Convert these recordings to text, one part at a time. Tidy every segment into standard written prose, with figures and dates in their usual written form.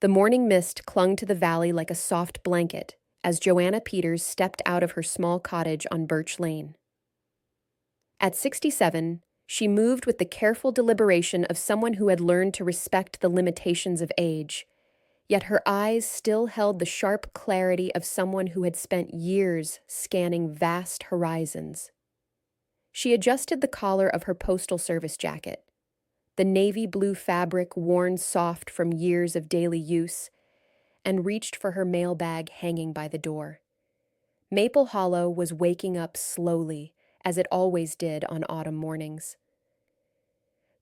The morning mist clung to the valley like a soft blanket as Joanna Peters stepped out of her small cottage on Birch Lane. At 67, she moved with the careful deliberation of someone who had learned to respect the limitations of age, yet her eyes still held the sharp clarity of someone who had spent years scanning vast horizons. She adjusted the collar of her postal service jacket, the navy blue fabric worn soft from years of daily use, and reached for her mailbag hanging by the door. Maple Hollow was waking up slowly, as it always did on autumn mornings.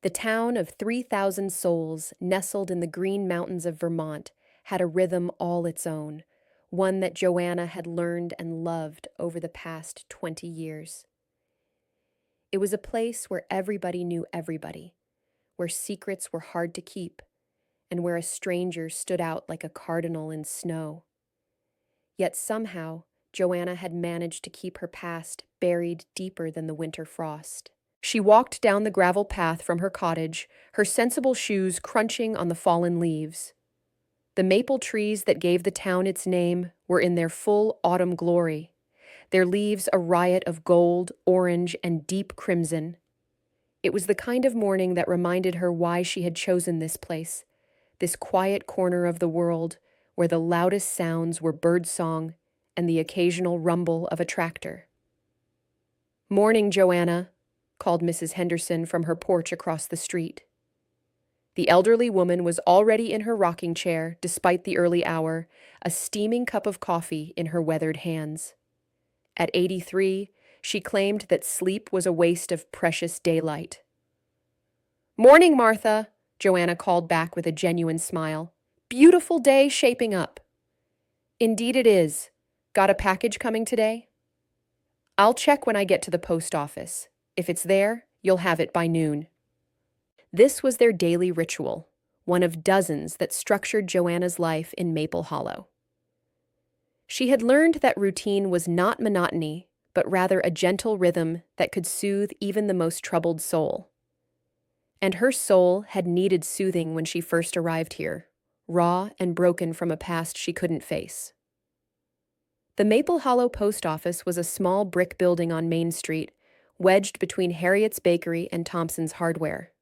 The town of 3,000 souls, nestled in the green mountains of Vermont, had a rhythm all its own, one that Joanna had learned and loved over the past 20 years. It was a place where everybody knew everybody, where secrets were hard to keep, and where a stranger stood out like a cardinal in snow. Yet somehow, Joanna had managed to keep her past buried deeper than the winter frost. She walked down the gravel path from her cottage, her sensible shoes crunching on the fallen leaves. The maple trees that gave the town its name were in their full autumn glory, their leaves a riot of gold, orange, and deep crimson. It was the kind of morning that reminded her why she had chosen this place, this quiet corner of the world where the loudest sounds were birdsong and the occasional rumble of a tractor. "Morning, Joanna," called Mrs. Henderson from her porch across the street. The elderly woman was already in her rocking chair, despite the early hour, a steaming cup of coffee in her weathered hands. At 83, she claimed that sleep was a waste of precious daylight. "Morning, Martha," Joanna called back with a genuine smile. "Beautiful day shaping up." "Indeed it is. Got a package coming today?" "I'll check when I get to the post office. If it's there, you'll have it by noon." This was their daily ritual, one of dozens that structured Joanna's life in Maple Hollow. She had learned that routine was not monotony, but rather a gentle rhythm that could soothe even the most troubled soul. And her soul had needed soothing when she first arrived here, raw and broken from a past she couldn't face. The Maple Hollow post office was a small brick building on Main Street, wedged between Harriet's Bakery and Thompson's Hardware.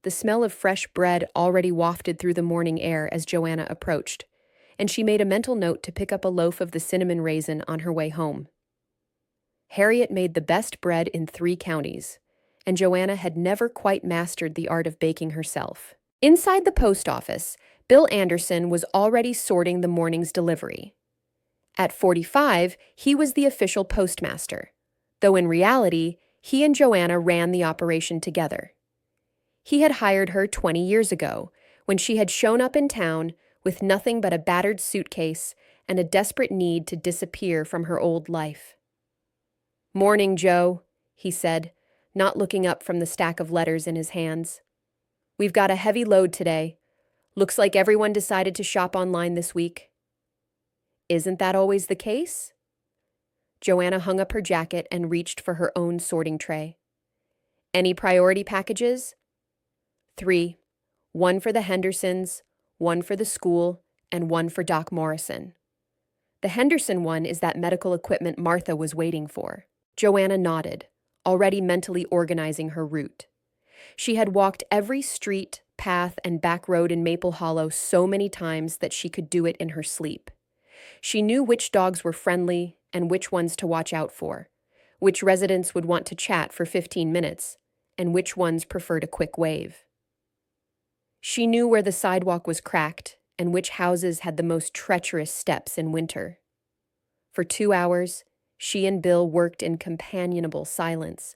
The smell of fresh bread already wafted through the morning air as Joanna approached, and she made a mental note to pick up a loaf of the cinnamon raisin on her way home. Harriet made the best bread in 3 counties, and Joanna had never quite mastered the art of baking herself. Inside the post office, Bill Anderson was already sorting the morning's delivery. At 45, he was the official postmaster, though in reality, he and Joanna ran the operation together. He had hired her 20 years ago, when she had shown up in town with nothing but a battered suitcase and a desperate need to disappear from her old life. "Morning, Joe," he said, not looking up from the stack of letters in his hands. "We've got a heavy load today. Looks like everyone decided to shop online this week." "Isn't that always the case?" Joanna hung up her jacket and reached for her own sorting tray. "Any priority packages?" 3. 1 for the Hendersons, 1 for the school, and 1 for Doc Morrison. The Henderson one is that medical equipment Martha was waiting for. Joanna nodded, already mentally organizing her route. She had walked every street, path, and back road in Maple Hollow so many times that she could do it in her sleep. She knew which dogs were friendly and which ones to watch out for, which residents would want to chat for 15 minutes, and which ones preferred a quick wave. She knew where the sidewalk was cracked and which houses had the most treacherous steps in winter. For 2 hours, she and Bill worked in companionable silence,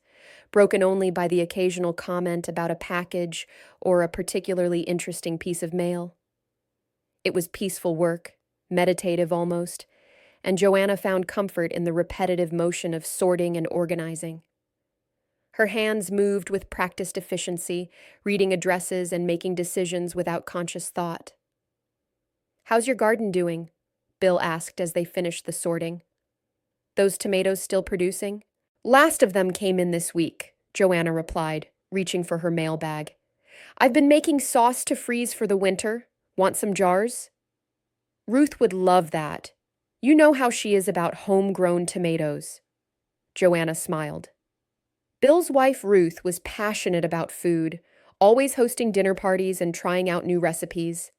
broken only by the occasional comment about a package or a particularly interesting piece of mail. It was peaceful work, meditative almost, and Joanna found comfort in the repetitive motion of sorting and organizing. Her hands moved with practiced efficiency, reading addresses and making decisions without conscious thought. "How's your garden doing?" Bill asked as they finished the sorting. "Those tomatoes still producing?" "Last of them came in this week," Joanna replied, reaching for her mailbag. "I've been making sauce to freeze for the winter, Want some jars? Ruth would love that. You know how she is about homegrown tomatoes. Joanna smiled. Bill's wife, Ruth, was passionate about food, always hosting dinner parties and trying out new recipes.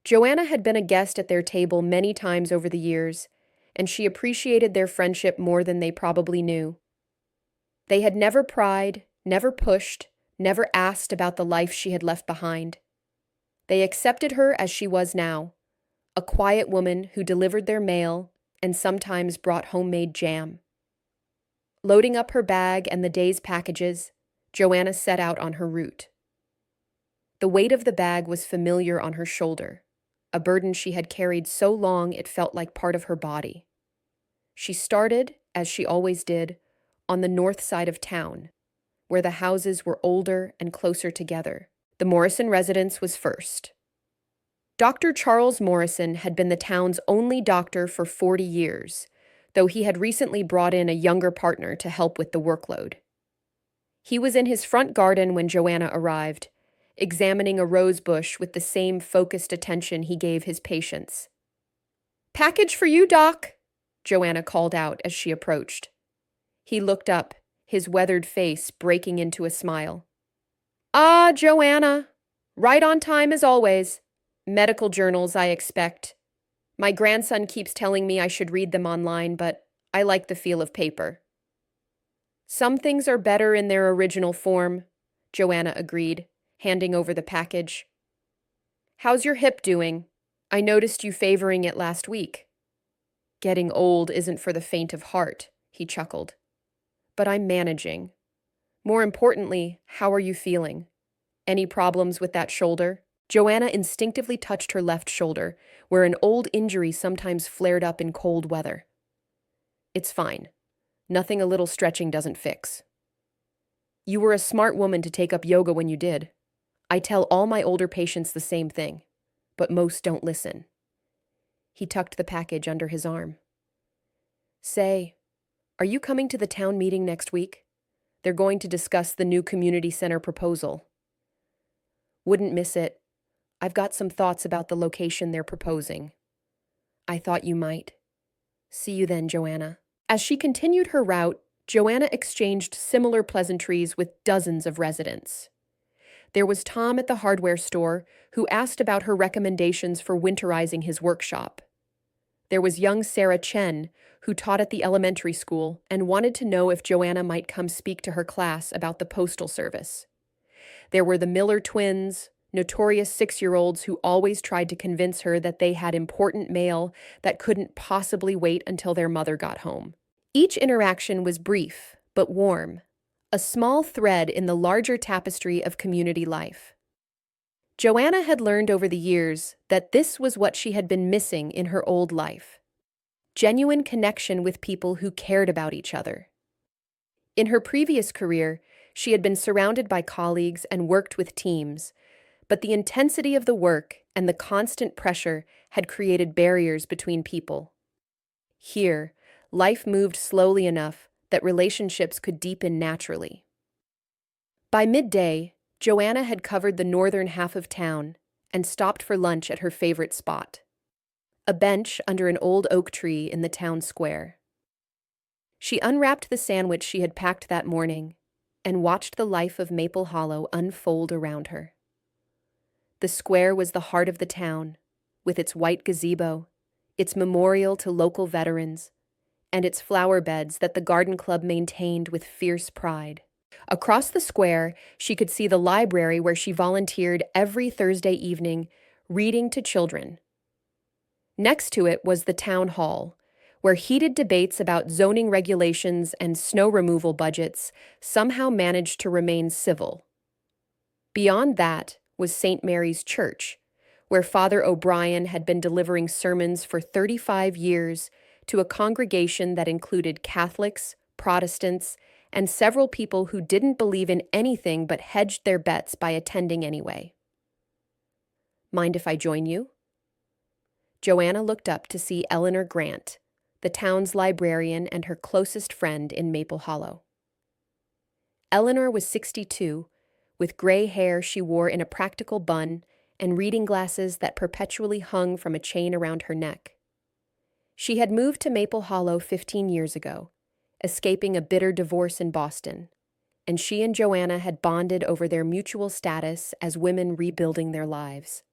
Joanna had been a guest at their table many times over the years, and she appreciated their friendship more than they probably knew. They had never pried, never pushed, never asked about the life she had left behind. They accepted her as she was now, a quiet woman who delivered their mail and sometimes brought homemade jam. Loading up her bag and the day's packages, Joanna set out on her route. The weight of the bag was familiar on her shoulder, a burden she had carried so long it felt like part of her body. She started, as she always did, on the north side of town, where the houses were older and closer together. The Morrison residence was first. Dr. Charles Morrison had been the town's only doctor for 40 years, though he had recently brought in a younger partner to help with the workload. He was in his front garden when Joanna arrived, examining a rose bush with the same focused attention he gave his patients. "Package for you, Doc," Joanna called out as she approached. He looked up, his weathered face breaking into a smile. "Ah, Joanna. Right on time as always. Medical journals, I expect. My grandson keeps telling me I should read them online, but I like the feel of paper." "Some things are better in their original form," Joanna agreed, handing over the package. "How's your hip doing? I noticed you favoring it last week." "Getting old isn't for the faint of heart," he chuckled. "But I'm managing. More importantly, how are you feeling? Any problems with that shoulder?" Joanna instinctively touched her left shoulder, where an old injury sometimes flared up in cold weather. "It's fine. Nothing a little stretching doesn't fix." "You were a smart woman to take up yoga when you did. I tell all my older patients the same thing, but most don't listen." He tucked the package under his arm. "Say, are you coming to the town meeting next week? They're going to discuss the new community center proposal." "Wouldn't miss it. I've got some thoughts about the location they're proposing." "I thought you might. See you then, Joanna." As she continued her route, Joanna exchanged similar pleasantries with dozens of residents. There was Tom at the hardware store, who asked about her recommendations for winterizing his workshop. There was young Sarah Chen, who taught at the elementary school and wanted to know if Joanna might come speak to her class about the postal service. There were the Miller twins, notorious 6-year-olds who always tried to convince her that they had important mail that couldn't possibly wait until their mother got home. Each interaction was brief, but warm, a small thread in the larger tapestry of community life. Joanna had learned over the years that this was what she had been missing in her old life: genuine connection with people who cared about each other. In her previous career, she had been surrounded by colleagues and worked with teams, but the intensity of the work and the constant pressure had created barriers between people. Here, life moved slowly enough that relationships could deepen naturally. By midday, Joanna had covered the northern half of town and stopped for lunch at her favorite spot: a bench under an old oak tree in the town square. She unwrapped the sandwich she had packed that morning and watched the life of Maple Hollow unfold around her. The square was the heart of the town, with its white gazebo, its memorial to local veterans, and its flower beds that the garden club maintained with fierce pride. Across the square, she could see the library where she volunteered every Thursday evening, reading to children. Next to it was the town hall, where heated debates about zoning regulations and snow removal budgets somehow managed to remain civil. Beyond that was St. Mary's Church, where Father O'Brien had been delivering sermons for 35 years to a congregation that included Catholics, Protestants, and several people who didn't believe in anything but hedged their bets by attending anyway. "Mind if I join you?" Joanna looked up to see Eleanor Grant, the town's librarian and her closest friend in Maple Hollow. Eleanor was 62, with gray hair she wore in a practical bun and reading glasses that perpetually hung from a chain around her neck. She had moved to Maple Hollow 15 years ago, escaping a bitter divorce in Boston, and she and Joanna had bonded over their mutual status as women rebuilding their lives.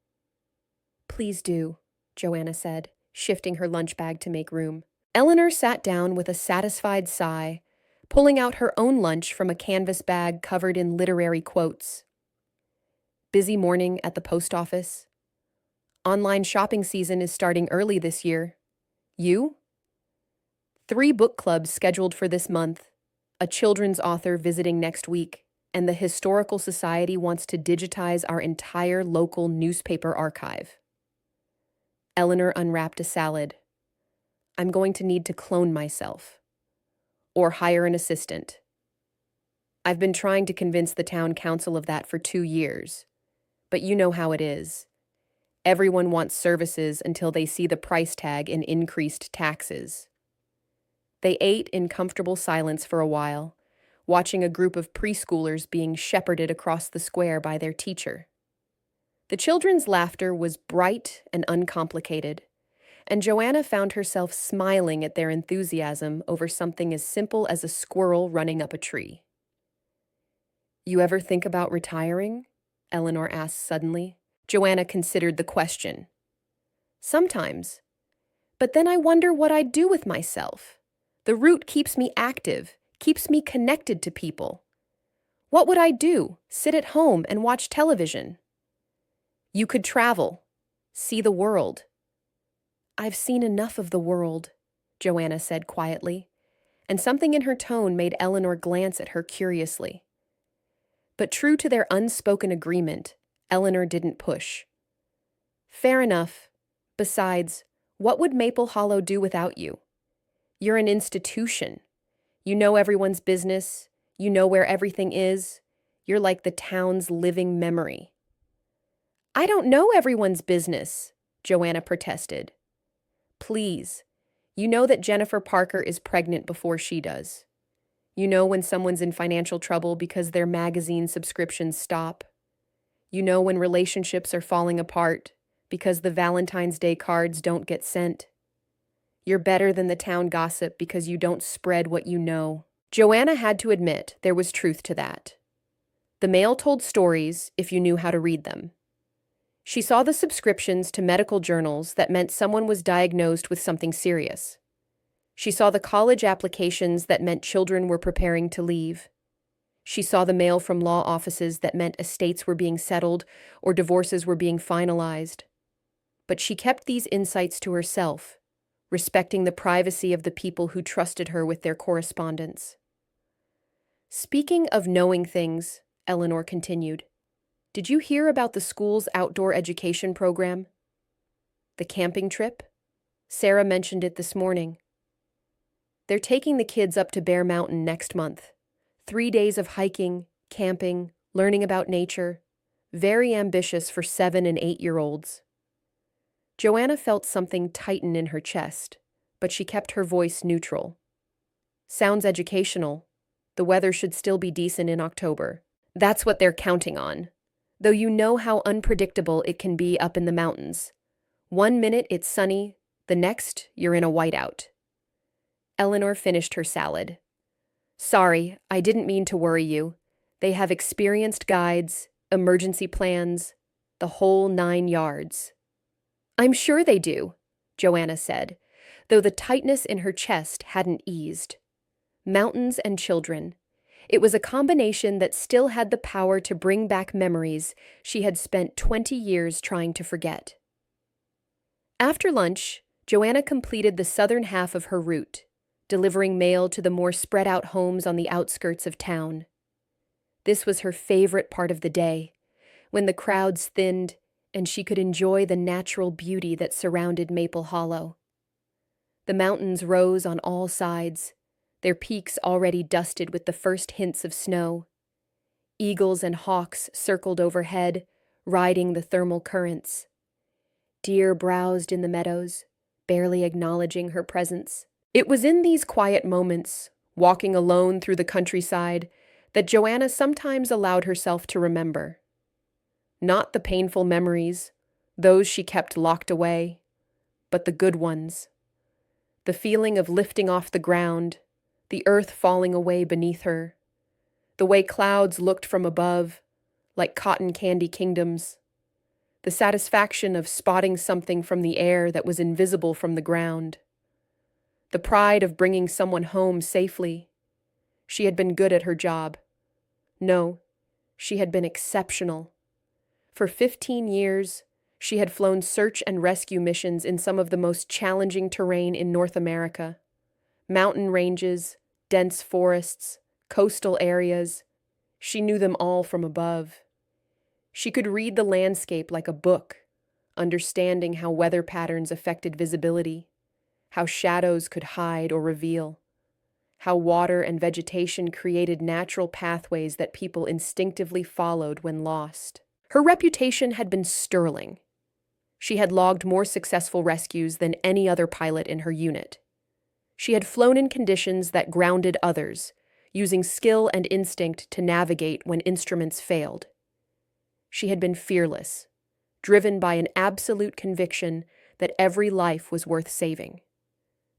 "Please do," Joanna said, shifting her lunch bag to make room. Eleanor sat down with a satisfied sigh, pulling out her own lunch from a canvas bag covered in literary quotes. "Busy morning at the post office. Online shopping season is starting early this year. You?" "3 book clubs scheduled for this month, a children's author visiting next week, and the Historical Society wants to digitize our entire local newspaper archive." Eleanor unwrapped a salad. "I'm going to need to clone myself. Or hire an assistant. I've been trying to convince the town council of that for 2 years. But you know how it is. Everyone wants services until they see the price tag in increased taxes." They ate in comfortable silence for a while, watching a group of preschoolers being shepherded across the square by their teacher. The children's laughter was bright and uncomplicated, and Joanna found herself smiling at their enthusiasm over something as simple as a squirrel running up a tree. "You ever think about retiring?" Eleanor asked suddenly. Joanna considered the question. "Sometimes. But then I wonder what I'd do with myself. The route keeps me active, keeps me connected to people. What would I do? Sit at home and watch television?" "You could travel, see the world." "I've seen enough of the world," Joanna said quietly, and something in her tone made Eleanor glance at her curiously. But true to their unspoken agreement, Eleanor didn't push. "Fair enough. Besides, what would Maple Hollow do without you? You're an institution. You know everyone's business. You know where everything is. You're like the town's living memory." "I don't know everyone's business," Joanna protested. "Please, you know that Jennifer Parker is pregnant before she does. You know when someone's in financial trouble because their magazine subscriptions stop. You know when relationships are falling apart because the Valentine's Day cards don't get sent. You're better than the town gossip because you don't spread what you know." Joanna had to admit there was truth to that. The mail told stories if you knew how to read them. She saw the subscriptions to medical journals that meant someone was diagnosed with something serious. She saw the college applications that meant children were preparing to leave. She saw the mail from law offices that meant estates were being settled or divorces were being finalized. But she kept these insights to herself, respecting the privacy of the people who trusted her with their correspondence. "Speaking of knowing things," Eleanor continued, "did you hear about the school's outdoor education program? The camping trip? Sarah mentioned it this morning. They're taking the kids up to Bear Mountain next month. 3 days of hiking, camping, learning about nature. Very ambitious for 7- and 8-year-olds. Joanna felt something tighten in her chest, but she kept her voice neutral. "Sounds educational. The weather should still be decent in October. That's what they're counting on. Though you know how unpredictable it can be up in the mountains. 1 minute it's sunny, the next you're in a whiteout." Eleanor finished her salad. "Sorry, I didn't mean to worry you. They have experienced guides, emergency plans, the whole 9 yards." "I'm sure they do," Joanna said, though the tightness in her chest hadn't eased. Mountains and children. It was a combination that still had the power to bring back memories she had spent 20 years trying to forget. After lunch, Joanna completed the southern half of her route, delivering mail to the more spread-out homes on the outskirts of town. This was her favorite part of the day, when the crowds thinned and she could enjoy the natural beauty that surrounded Maple Hollow. The mountains rose on all sides, their peaks already dusted with the first hints of snow. Eagles and hawks circled overhead, riding the thermal currents. Deer browsed in the meadows, barely acknowledging her presence. It was in these quiet moments, walking alone through the countryside, that Joanna sometimes allowed herself to remember. Not the painful memories, those she kept locked away, but the good ones. The feeling of lifting off the ground, the earth falling away beneath her, the way clouds looked from above, like cotton candy kingdoms, the satisfaction of spotting something from the air that was invisible from the ground, the pride of bringing someone home safely. She had been good at her job. No, she had been exceptional. For 15 years, she had flown search and rescue missions in some of the most challenging terrain in North America. Mountain ranges, dense forests, coastal areas. She knew them all from above. She could read the landscape like a book, understanding how weather patterns affected visibility, how shadows could hide or reveal, how water and vegetation created natural pathways that people instinctively followed when lost. Her reputation had been sterling. She had logged more successful rescues than any other pilot in her unit. She had flown in conditions that grounded others, using skill and instinct to navigate when instruments failed. She had been fearless, driven by an absolute conviction that every life was worth saving,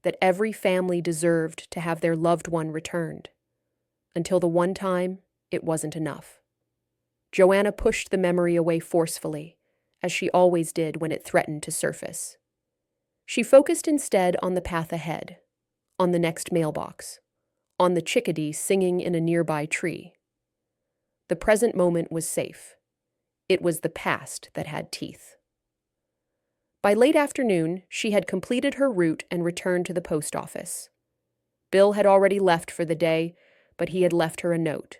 that every family deserved to have their loved one returned, until the one time it wasn't enough. Joanna pushed the memory away forcefully, as she always did when it threatened to surface. She focused instead on the path ahead, on the next mailbox, on the chickadee singing in a nearby tree. The present moment was safe. It was the past that had teeth. By late afternoon, she had completed her route and returned to the post office. Bill had already left for the day, but he had left her a note.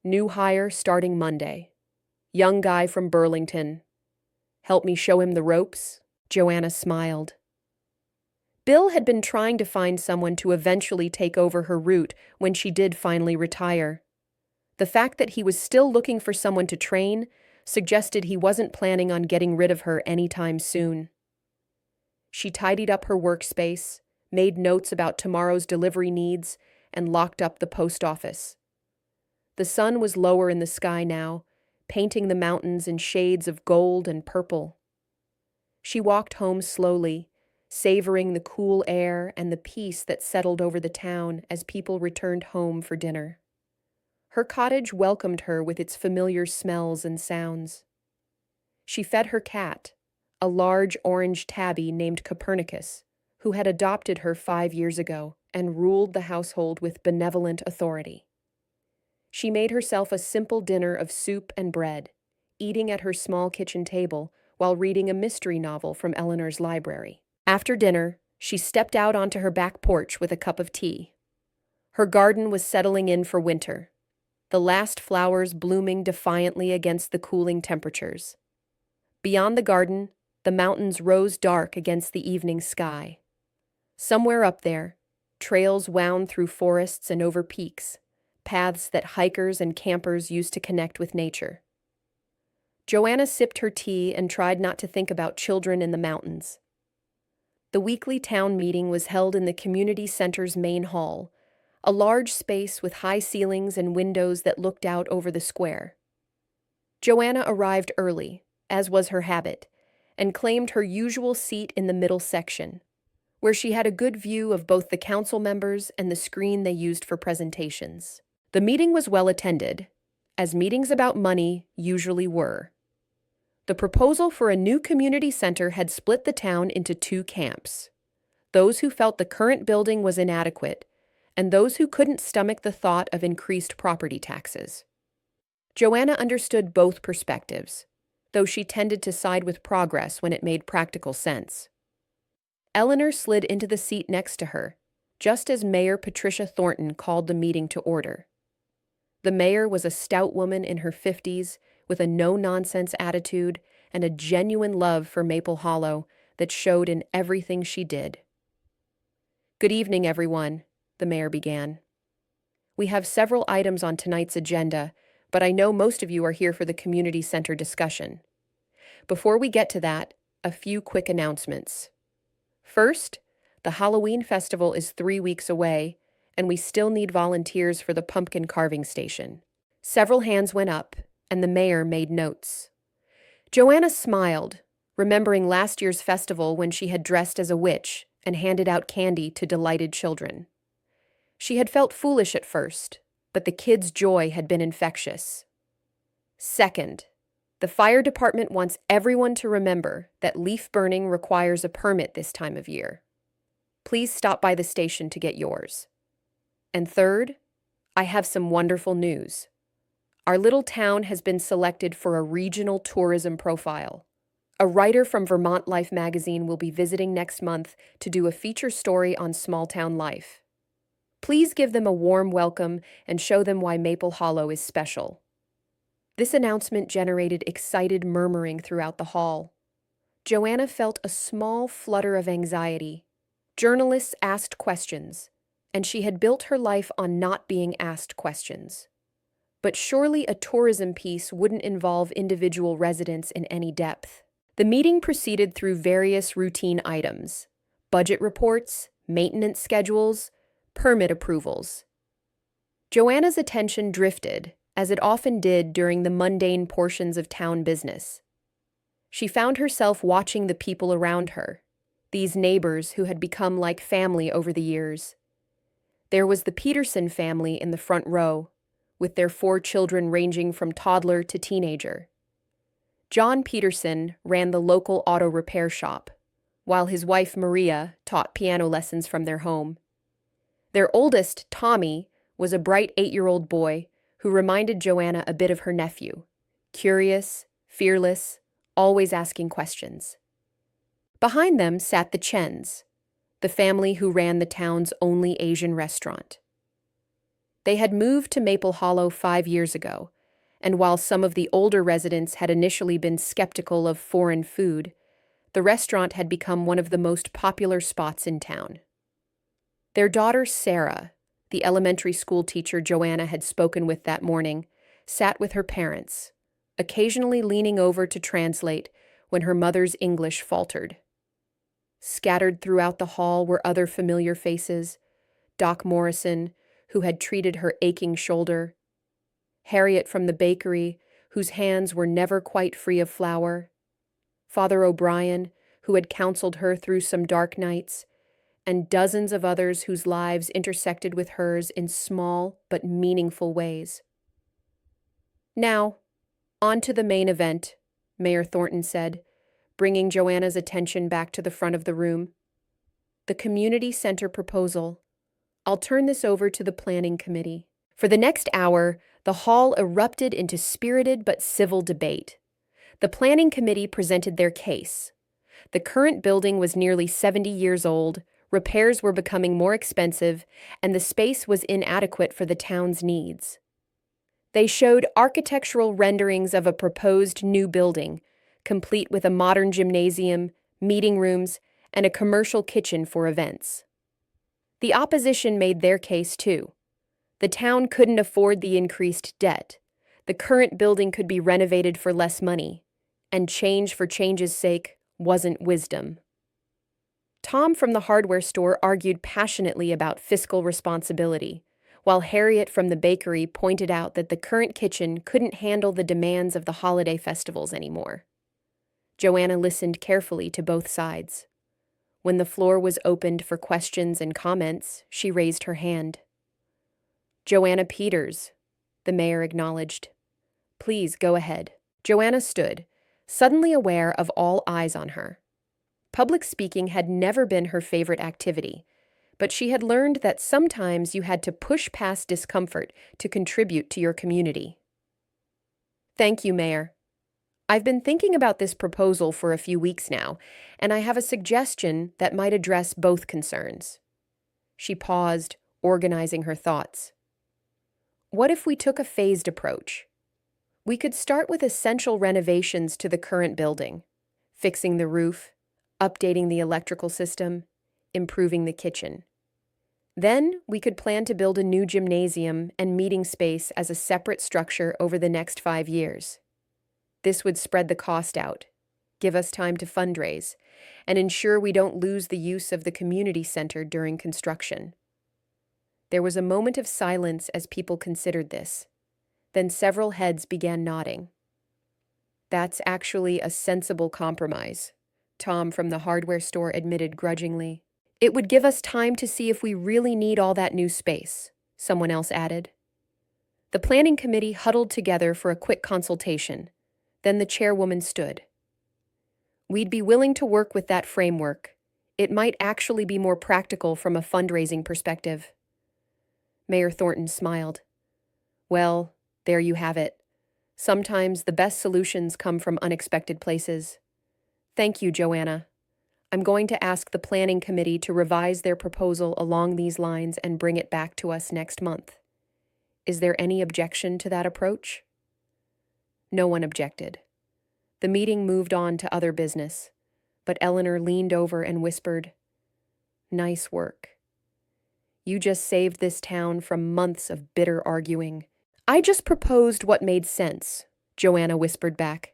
New hire starting Monday. Young guy from Burlington. Help me show him the ropes? Joanna smiled. Bill had been trying to find someone to eventually take over her route when she did finally retire. The fact that he was still looking for someone to train suggested he wasn't planning on getting rid of her anytime soon. She tidied up her workspace, made notes about tomorrow's delivery needs, and locked up the post office. The sun was lower in the sky now, painting the mountains in shades of gold and purple. She walked home slowly, savoring the cool air and the peace that settled over the town as people returned home for dinner. Her cottage welcomed her with its familiar smells and sounds. She fed her cat, a large orange tabby named Copernicus, who had adopted her 5 years ago and ruled the household with benevolent authority. She made herself a simple dinner of soup and bread, eating at her small kitchen table while reading a mystery novel from Eleanor's library. After dinner, she stepped out onto her back porch with a cup of tea. Her garden was settling in for winter, the last flowers blooming defiantly against the cooling temperatures. Beyond the garden, the mountains rose dark against the evening sky. Somewhere up there, trails wound through forests and over peaks, paths that hikers and campers used to connect with nature. Joanna sipped her tea and tried not to think about children in the mountains. The weekly town meeting was held in the community center's main hall, a large space with high ceilings and windows that looked out over the square. Joanna arrived early, as was her habit, and claimed her usual seat in the middle section, where she had a good view of both the council members and the screen they used for presentations. The meeting was well attended, as meetings about money usually were. The proposal for a new community center had split the town into two camps: those who felt the current building was inadequate, and those who couldn't stomach the thought of increased property taxes. Joanna understood both perspectives, though she tended to side with progress when it made practical sense. Eleanor slid into the seat next to her, just as Mayor Patricia Thornton called the meeting to order. The mayor was a stout woman in her 50s with a no-nonsense attitude and a genuine love for Maple Hollow that showed in everything she did. "Good evening, everyone," the mayor began. "We have several items on tonight's agenda, but I know most of you are here for the community center discussion. Before we get to that, a few quick announcements. First, the Halloween festival is 3 weeks away, and we still need volunteers for the pumpkin carving station." Several hands went up, and the mayor made notes. Joanna smiled, remembering last year's festival when she had dressed as a witch and handed out candy to delighted children. She had felt foolish at first, but the kids' joy had been infectious. Second, the fire department wants everyone to remember that leaf burning requires a permit this time of year. Please stop by the station to get yours. And third, I have some wonderful news. Our little town has been selected for a regional tourism profile. A writer from Vermont Life magazine will be visiting next month to do a feature story on small-town life. Please give them a warm welcome and show them why Maple Hollow is special. This announcement generated excited murmuring throughout the hall. Joanna felt a small flutter of anxiety. Journalists asked questions, and she had built her life on not being asked questions. But surely a tourism piece wouldn't involve individual residents in any depth. The meeting proceeded through various routine items: budget reports, maintenance schedules, permit approvals. Joanna's attention drifted, as it often did during the mundane portions of town business. She found herself watching the people around her, these neighbors who had become like family over the years. There was the Peterson family in the front row, with their 4 children ranging from toddler to teenager. John Peterson ran the local auto repair shop, while his wife Maria taught piano lessons from their home. Their oldest, Tommy, was a bright 8-year-old boy who reminded Joanna a bit of her nephew, curious, fearless, always asking questions. Behind them sat the Chens, the family who ran the town's only Asian restaurant. They had moved to Maple Hollow 5 years ago, and while some of the older residents had initially been skeptical of foreign food, the restaurant had become one of the most popular spots in town. Their daughter Sarah, the elementary school teacher Joanna had spoken with that morning, sat with her parents, occasionally leaning over to translate when her mother's English faltered. Scattered throughout the hall were other familiar faces: Doc Morrison, who had treated her aching shoulder; Harriet from the bakery, whose hands were never quite free of flour; Father O'Brien, who had counseled her through some dark nights; and dozens of others whose lives intersected with hers in small but meaningful ways. Now, on to the main event, Mayor Thornton said, bringing Joanna's attention back to the front of the room. The community center proposal. I'll turn this over to the planning committee. For the next hour, the hall erupted into spirited but civil debate. The planning committee presented their case. The current building was nearly 70 years old, repairs were becoming more expensive, and the space was inadequate for the town's needs. They showed architectural renderings of a proposed new building, complete with a modern gymnasium, meeting rooms, and a commercial kitchen for events. The opposition made their case too. The town couldn't afford the increased debt. The current building could be renovated for less money, and change for change's sake wasn't wisdom. Tom from the hardware store argued passionately about fiscal responsibility, while Harriet from the bakery pointed out that the current kitchen couldn't handle the demands of the holiday festivals anymore. Joanna listened carefully to both sides. When the floor was opened for questions and comments, she raised her hand. Joanna Peters, the mayor acknowledged. Please go ahead. Joanna stood, suddenly aware of all eyes on her. Public speaking had never been her favorite activity, but she had learned that sometimes you had to push past discomfort to contribute to your community. Thank you, Mayor. I've been thinking about this proposal for a few weeks now, and I have a suggestion that might address both concerns. She paused, organizing her thoughts. What if we took a phased approach? We could start with essential renovations to the current building, fixing the roof, updating the electrical system, improving the kitchen. Then we could plan to build a new gymnasium and meeting space as a separate structure over the next 5 years. This would spread the cost out, give us time to fundraise, and ensure we don't lose the use of the community center during construction. There was a moment of silence as people considered this. Then several heads began nodding. That's actually a sensible compromise, Tom from the hardware store admitted grudgingly. It would give us time to see if we really need all that new space, someone else added. The planning committee huddled together for a quick consultation. Then the chairwoman stood. We'd be willing to work with that framework. It might actually be more practical from a fundraising perspective. Mayor Thornton smiled. Well, there you have it. Sometimes the best solutions come from unexpected places. Thank you, Joanna. I'm going to ask the planning committee to revise their proposal along these lines and bring it back to us next month. Is there any objection to that approach? No one objected. The meeting moved on to other business, but Eleanor leaned over and whispered, "Nice work. You just saved this town from months of bitter arguing." "I just proposed what made sense," Joanna whispered back.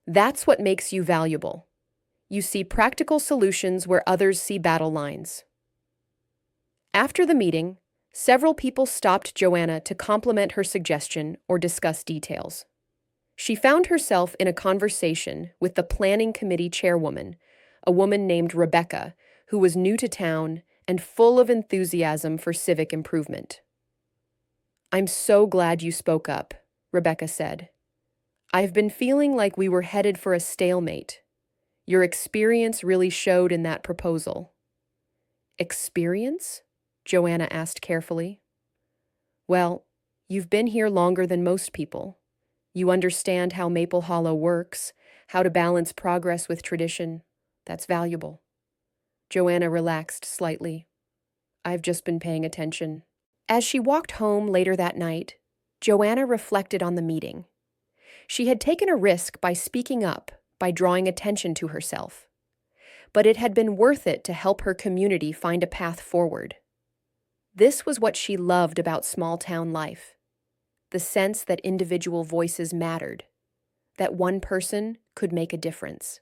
"That's what makes you valuable. You see practical solutions where others see battle lines." After the meeting, several people stopped Joanna to compliment her suggestion or discuss details. She found herself in a conversation with the planning committee chairwoman, a woman named Rebecca, who was new to town and full of enthusiasm for civic improvement. "I'm so glad you spoke up," Rebecca said. "I've been feeling like we were headed for a stalemate. Your experience really showed in that proposal." "Experience?" Joanna asked carefully. "Well, you've been here longer than most people. You understand how Maple Hollow works, how to balance progress with tradition. That's valuable." Joanna relaxed slightly. "I've just been paying attention." As she walked home later that night, Joanna reflected on the meeting. She had taken a risk by speaking up, by drawing attention to herself. But it had been worth it to help her community find a path forward. This was what she loved about small-town life. The sense that individual voices mattered, that one person could make a difference.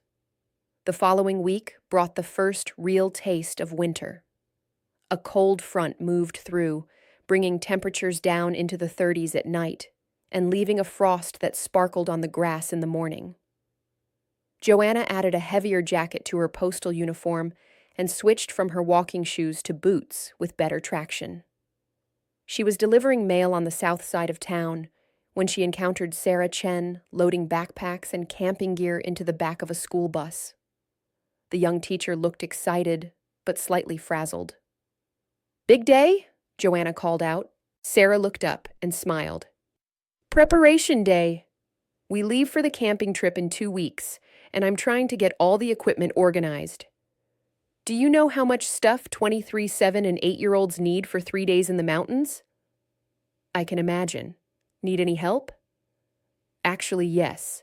The following week brought the first real taste of winter. A cold front moved through, bringing temperatures down into the 30s at night and leaving a frost that sparkled on the grass in the morning. Joanna added a heavier jacket to her postal uniform and switched from her walking shoes to boots with better traction. She was delivering mail on the south side of town when she encountered Sarah Chen loading backpacks and camping gear into the back of a school bus. The young teacher looked excited, but slightly frazzled. "Big day?" Joanna called out. Sarah looked up and smiled. "Preparation day. We leave for the camping trip in 2 weeks, and I'm trying to get all the equipment organized. Do you know how much stuff 23, 7, and 8-year-olds need for 3 days in the mountains?" "I can imagine. Need any help?" "Actually, yes.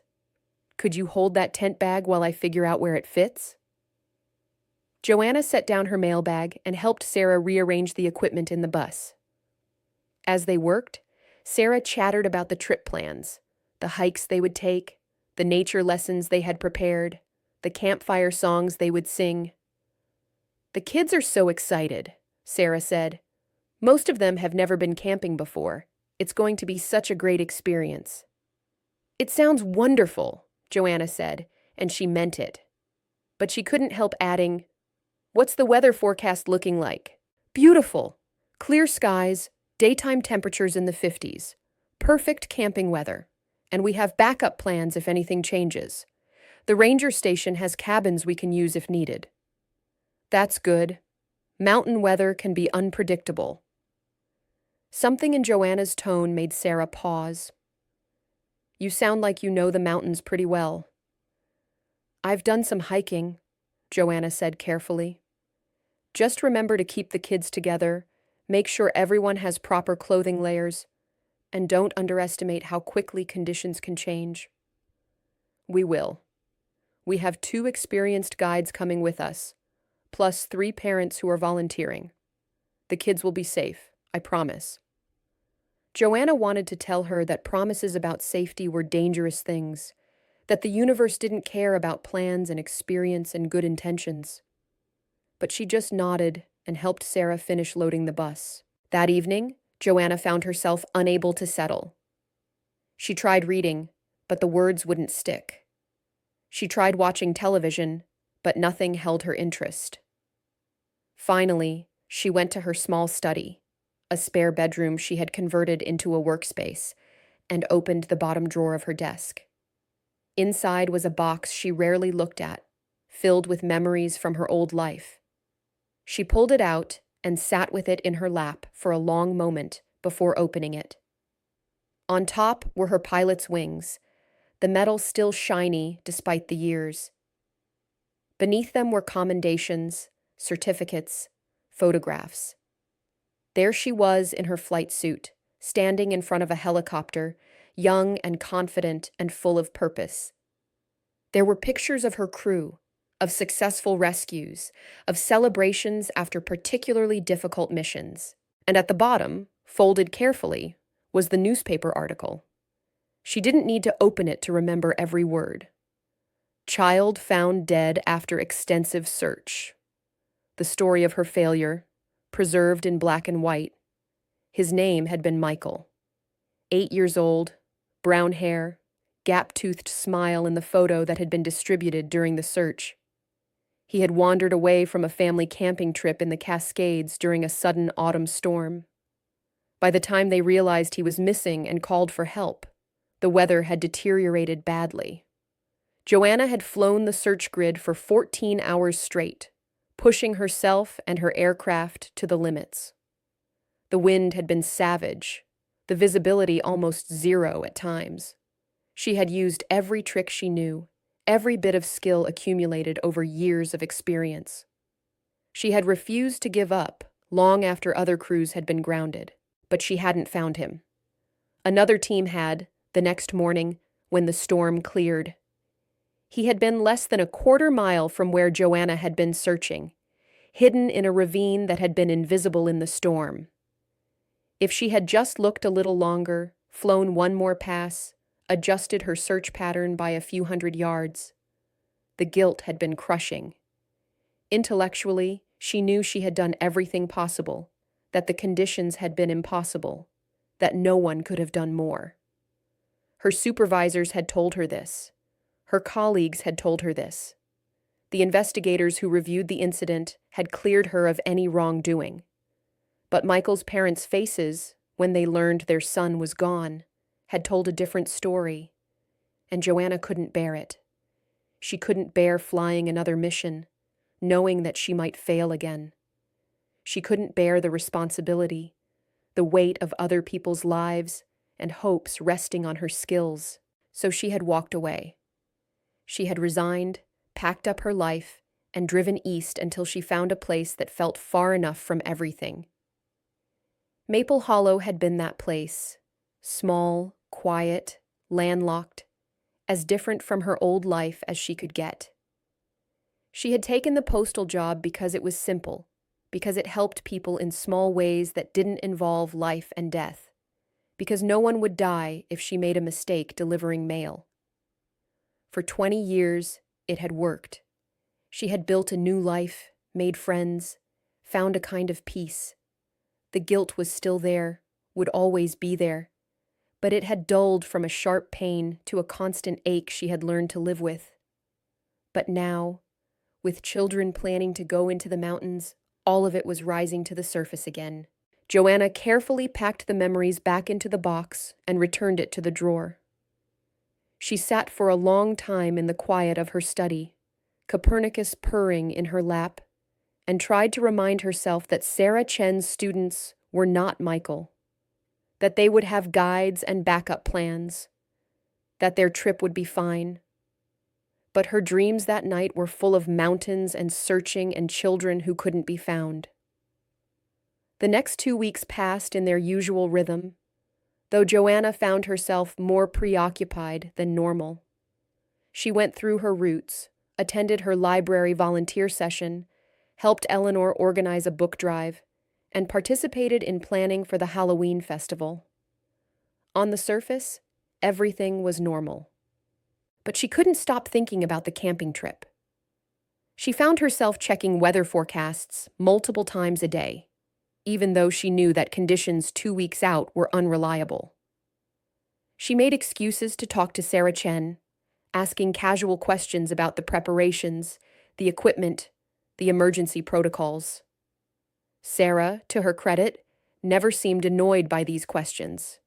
Could you hold that tent bag while I figure out where it fits?" Joanna set down her mail bag and helped Sarah rearrange the equipment in the bus. As they worked, Sarah chattered about the trip plans, the hikes they would take, the nature lessons they had prepared, the campfire songs they would sing. "The kids are so excited," Sarah said. "Most of them have never been camping before. It's going to be such a great experience." "It sounds wonderful," Joanna said, and she meant it. But she couldn't help adding, "What's the weather forecast looking like?" "Beautiful. Clear skies, daytime temperatures in the 50s. Perfect camping weather. And we have backup plans if anything changes. The ranger station has cabins we can use if needed." "That's good. Mountain weather can be unpredictable." Something in Joanna's tone made Sarah pause. "You sound like you know the mountains pretty well." "I've done some hiking," Joanna said carefully. "Just remember to keep the kids together, make sure everyone has proper clothing layers, and don't underestimate how quickly conditions can change." "We will. We have 2 experienced guides coming with us, plus 3 parents who are volunteering. The kids will be safe, I promise." Joanna wanted to tell her that promises about safety were dangerous things, that the universe didn't care about plans and experience and good intentions. But she just nodded and helped Sarah finish loading the bus. That evening, Joanna found herself unable to settle. She tried reading, but the words wouldn't stick. She tried watching television, but nothing held her interest. Finally, she went to her small study, a spare bedroom she had converted into a workspace, and opened the bottom drawer of her desk. Inside was a box she rarely looked at, filled with memories from her old life. She pulled it out and sat with it in her lap for a long moment before opening it. On top were her pilot's wings, the metal still shiny despite the years. Beneath them were commendations, certificates, photographs. There she was in her flight suit, standing in front of a helicopter, young and confident and full of purpose. There were pictures of her crew, of successful rescues, of celebrations after particularly difficult missions. And at the bottom, folded carefully, was the newspaper article. She didn't need to open it to remember every word. Child found dead after extensive search. The story of her failure, preserved in black and white. His name had been Michael. 8 years old, brown hair, gap-toothed smile in the photo that had been distributed during the search. He had wandered away from a family camping trip in the Cascades during a sudden autumn storm. By the time they realized he was missing and called for help, the weather had deteriorated badly. Joanna had flown the search grid for 14 hours straight, pushing herself and her aircraft to the limits. The wind had been savage, the visibility almost zero at times. She had used every trick she knew, every bit of skill accumulated over years of experience. She had refused to give up long after other crews had been grounded, but she hadn't found him. Another team had, the next morning, when the storm cleared. He had been less than a quarter-mile from where Joanna had been searching, hidden in a ravine that had been invisible in the storm. If she had just looked a little longer, flown one more pass, adjusted her search pattern by a few hundred yards, the guilt had been crushing. Intellectually, she knew she had done everything possible, that the conditions had been impossible, that no one could have done more. Her supervisors had told her this. Her colleagues had told her this. The investigators who reviewed the incident had cleared her of any wrongdoing. But Michael's parents' faces, when they learned their son was gone, had told a different story, and Joanna couldn't bear it. She couldn't bear flying another mission, knowing that she might fail again. She couldn't bear the responsibility, the weight of other people's lives and hopes resting on her skills, so she had walked away. She had resigned, packed up her life, and driven east until she found a place that felt far enough from everything. Maple Hollow had been that place, small, quiet, landlocked, as different from her old life as she could get. She had taken the postal job because it was simple, because it helped people in small ways that didn't involve life and death, because no one would die if she made a mistake delivering mail. For 20 years, it had worked. She had built a new life, made friends, found a kind of peace. The guilt was still there, would always be there, but it had dulled from a sharp pain to a constant ache she had learned to live with. But now, with children planning to go into the mountains, all of it was rising to the surface again. Joanna carefully packed the memories back into the box and returned it to the drawer. She sat for a long time in the quiet of her study, Copernicus purring in her lap, and tried to remind herself that Sarah Chen's students were not Michael, that they would have guides and backup plans, that their trip would be fine. But her dreams that night were full of mountains and searching and children who couldn't be found. The next 2 weeks passed in their usual rhythm, though Joanna found herself more preoccupied than normal. She went through her routes, attended her library volunteer session, helped Eleanor organize a book drive, and participated in planning for the Halloween festival. On the surface, everything was normal. But she couldn't stop thinking about the camping trip. She found herself checking weather forecasts multiple times a day, even though she knew that conditions 2 weeks out were unreliable. She made excuses to talk to Sarah Chen, asking casual questions about the preparations, the equipment, the emergency protocols. Sarah, to her credit, never seemed annoyed by these questions.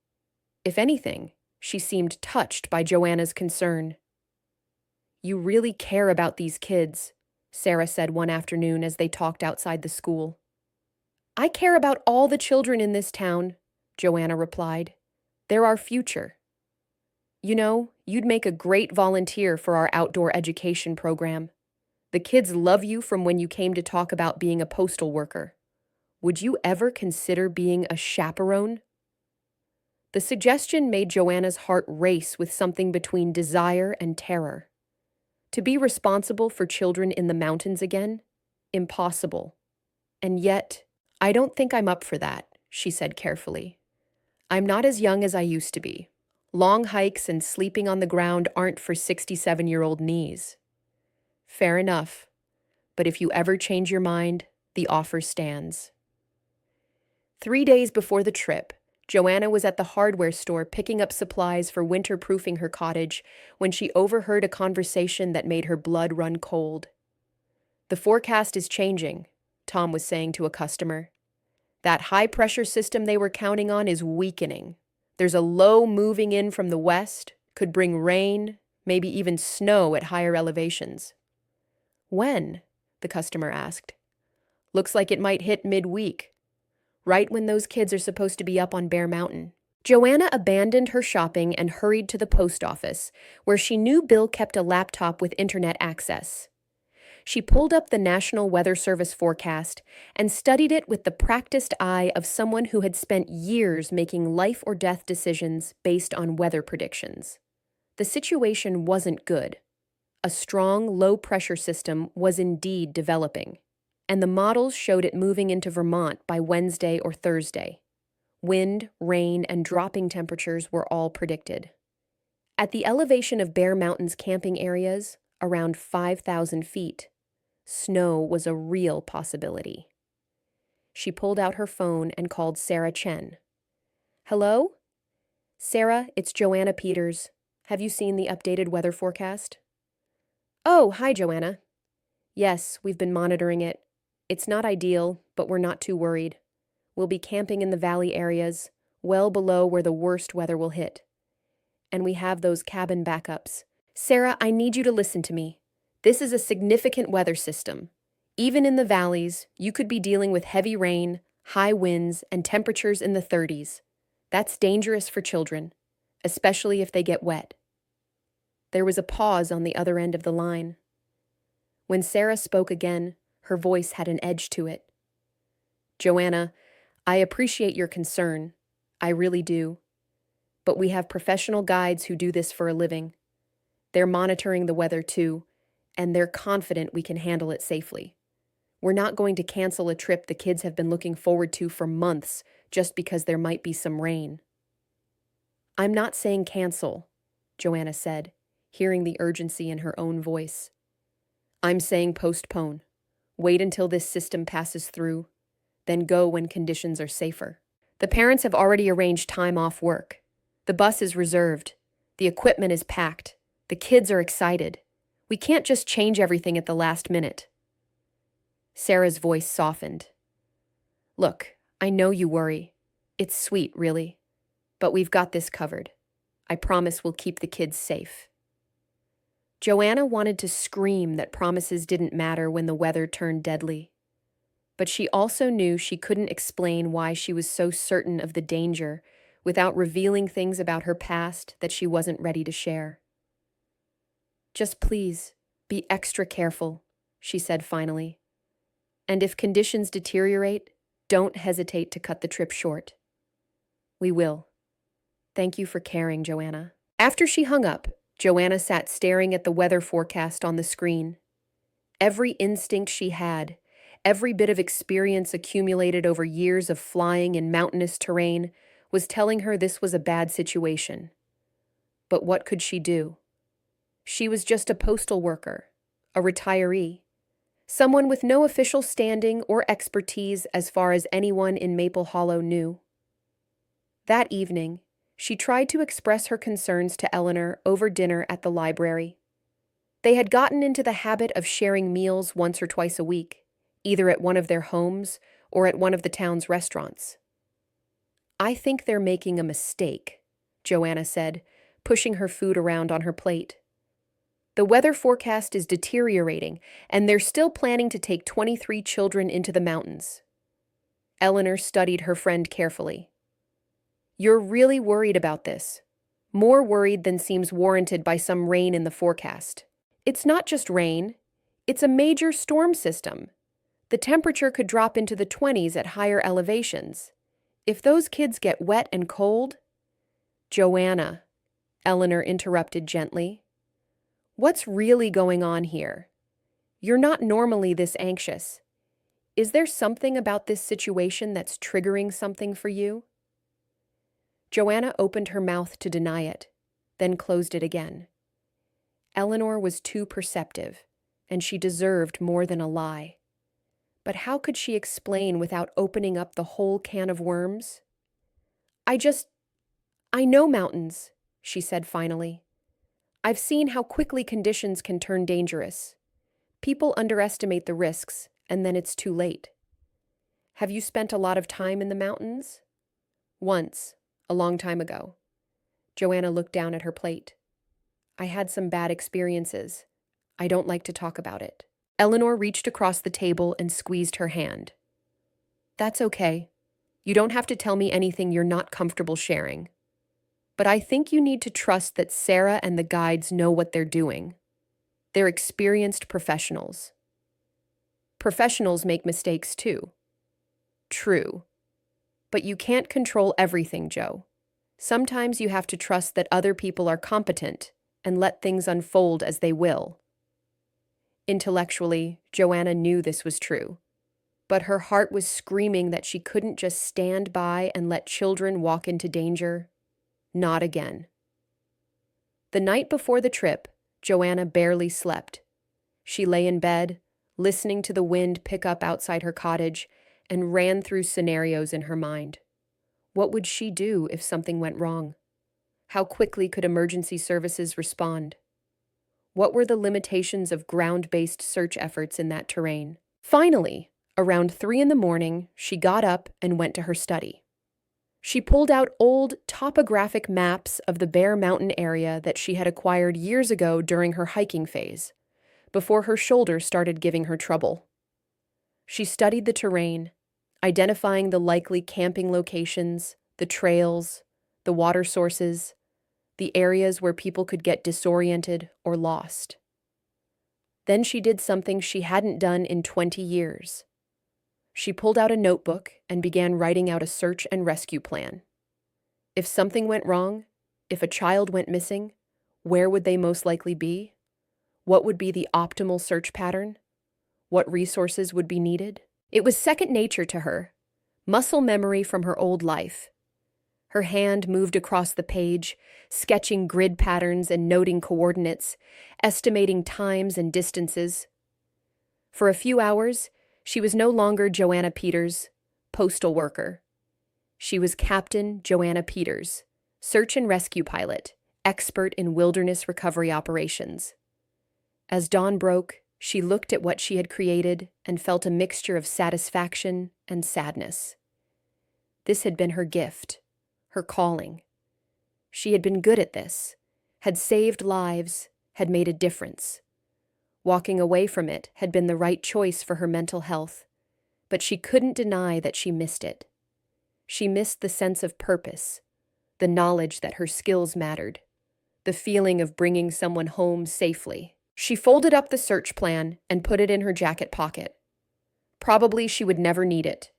If anything, she seemed touched by Joanna's concern. "You really care about these kids," Sarah said one afternoon as they talked outside the school. "I care about all the children in this town," Joanna replied. "They're our future. You know, you'd make a great volunteer for our outdoor education program. The kids love you from when you came to talk about being a postal worker. Would you ever consider being a chaperone?" The suggestion made Joanna's heart race with something between desire and terror. To be responsible for children in the mountains again? Impossible. And yet, "I don't think I'm up for that," she said carefully. "I'm not as young as I used to be. Long hikes and sleeping on the ground aren't for 67-year-old knees." "Fair enough. But if you ever change your mind, the offer stands." 3 days before the trip, Joanna was at the hardware store picking up supplies for winter-proofing her cottage when she overheard a conversation that made her blood run cold. "The forecast is changing," Tom was saying to a customer. "That high-pressure system they were counting on is weakening. There's a low moving in from the west, could bring rain, maybe even snow at higher elevations." "When?" the customer asked. "Looks like it might hit midweek, right when those kids are supposed to be up on Bear Mountain." Joanna abandoned her shopping and hurried to the post office, where she knew Bill kept a laptop with internet access. She pulled up the National Weather Service forecast and studied it with the practiced eye of someone who had spent years making life or death decisions based on weather predictions. The situation wasn't good. A strong, low-pressure system was indeed developing, and the models showed it moving into Vermont by Wednesday or Thursday. Wind, rain, and dropping temperatures were all predicted. At the elevation of Bear Mountain's camping areas, around 5,000 feet, snow was a real possibility. She pulled out her phone and called Sarah Chen. "Hello? Sarah, it's Joanna Peters. Have you seen the updated weather forecast?" "Oh, hi, Joanna." "Yes, we've been monitoring it. It's not ideal, but we're not too worried. We'll be camping in the valley areas, well below where the worst weather will hit. And we have those cabin backups. Sarah, I need you to listen to me. This is a significant weather system. Even in the valleys, you could be dealing with heavy rain, high winds, and temperatures in the 30s. That's dangerous for children, especially if they get wet." There was a pause on the other end of the line. When Sarah spoke again, her voice had an edge to it. "Joanna, I appreciate your concern. I really do. But we have professional guides who do this for a living. They're monitoring the weather too, and they're confident we can handle it safely. We're not going to cancel a trip the kids have been looking forward to for months just because there might be some rain." "I'm not saying cancel," Joanna said, hearing the urgency in her own voice. "I'm saying postpone. Wait until this system passes through, then go when conditions are safer. The parents have already arranged time off work. The bus is reserved. The equipment is packed. The kids are excited. We can't just change everything at the last minute." Sarah's voice softened. "Look, I know you worry. It's sweet, really. But we've got this covered. I promise we'll keep the kids safe." Joanna wanted to scream that promises didn't matter when the weather turned deadly. But she also knew she couldn't explain why she was so certain of the danger without revealing things about her past that she wasn't ready to share. "Just please, be extra careful," she said finally. "And if conditions deteriorate, don't hesitate to cut the trip short." "We will. Thank you for caring, Joanna." After she hung up, Joanna sat staring at the weather forecast on the screen. Every instinct she had, every bit of experience accumulated over years of flying in mountainous terrain, was telling her this was a bad situation. But what could she do? She was just a postal worker, a retiree, someone with no official standing or expertise as far as anyone in Maple Hollow knew. That evening, She tried to express her concerns to Eleanor over dinner at the library. They had gotten into the habit of sharing meals once or twice a week, either at one of their homes or at one of the town's restaurants. "I think they're making a mistake," Joanna said, pushing her food around on her plate. "The weather forecast is deteriorating, and they're still planning to take 23 children into the mountains." Eleanor studied her friend carefully. "You're really worried about this. More worried than seems warranted by some rain in the forecast. It's not just rain, it's a major storm system. The temperature could drop into the 20s at higher elevations. If those kids get wet and cold—" "Joanna," Eleanor interrupted gently, "what's really going on here? You're not normally this anxious. Is there something about this situation that's triggering something for you?" Joanna opened her mouth to deny it, then closed it again. Eleanor was too perceptive, and she deserved more than a lie. But how could she explain without opening up the whole can of worms? I know mountains," she said finally. "I've seen how quickly conditions can turn dangerous. People underestimate the risks, and then it's too late." "Have you spent a lot of time in the mountains?" "Once, a long time ago." Joanna looked down at her plate. "I had some bad experiences. I don't like to talk about it." Eleanor reached across the table and squeezed her hand. "That's okay. You don't have to tell me anything you're not comfortable sharing. But I think you need to trust that Sarah and the guides know what they're doing. They're experienced professionals." "Professionals make mistakes too." "True. But you can't control everything, Jo. Sometimes you have to trust that other people are competent and let things unfold as they will." Intellectually, Joanna knew this was true, but her heart was screaming that she couldn't just stand by and let children walk into danger. Not again. The night before the trip, Joanna barely slept. She lay in bed, listening to the wind pick up outside her cottage, and ran through scenarios in her mind. What would she do if something went wrong? How quickly could emergency services respond? What were the limitations of ground-based search efforts in that terrain? Finally, around 3 a.m, she got up and went to her study. She pulled out old topographic maps of the Bear Mountain area that she had acquired years ago during her hiking phase, before her shoulder started giving her trouble. She studied the terrain, identifying the likely camping locations, the trails, the water sources, the areas where people could get disoriented or lost. Then she did something she hadn't done in 20 years. She pulled out a notebook and began writing out a search and rescue plan. If something went wrong, if a child went missing, where would they most likely be? What would be the optimal search pattern? What resources would be needed? It was second nature to her, muscle memory from her old life. Her hand moved across the page, sketching grid patterns and noting coordinates, estimating times and distances. For a few hours, she was no longer Joanna Peters, postal worker. She was Captain Joanna Peters, search and rescue pilot, expert in wilderness recovery operations. As dawn broke, she looked at what she had created and felt a mixture of satisfaction and sadness. This had been her gift, her calling. She had been good at this, had saved lives, had made a difference. Walking away from it had been the right choice for her mental health, but she couldn't deny that she missed it. She missed the sense of purpose, the knowledge that her skills mattered, the feeling of bringing someone home safely. She folded up the search plan and put it in her jacket pocket. Probably she would never need it.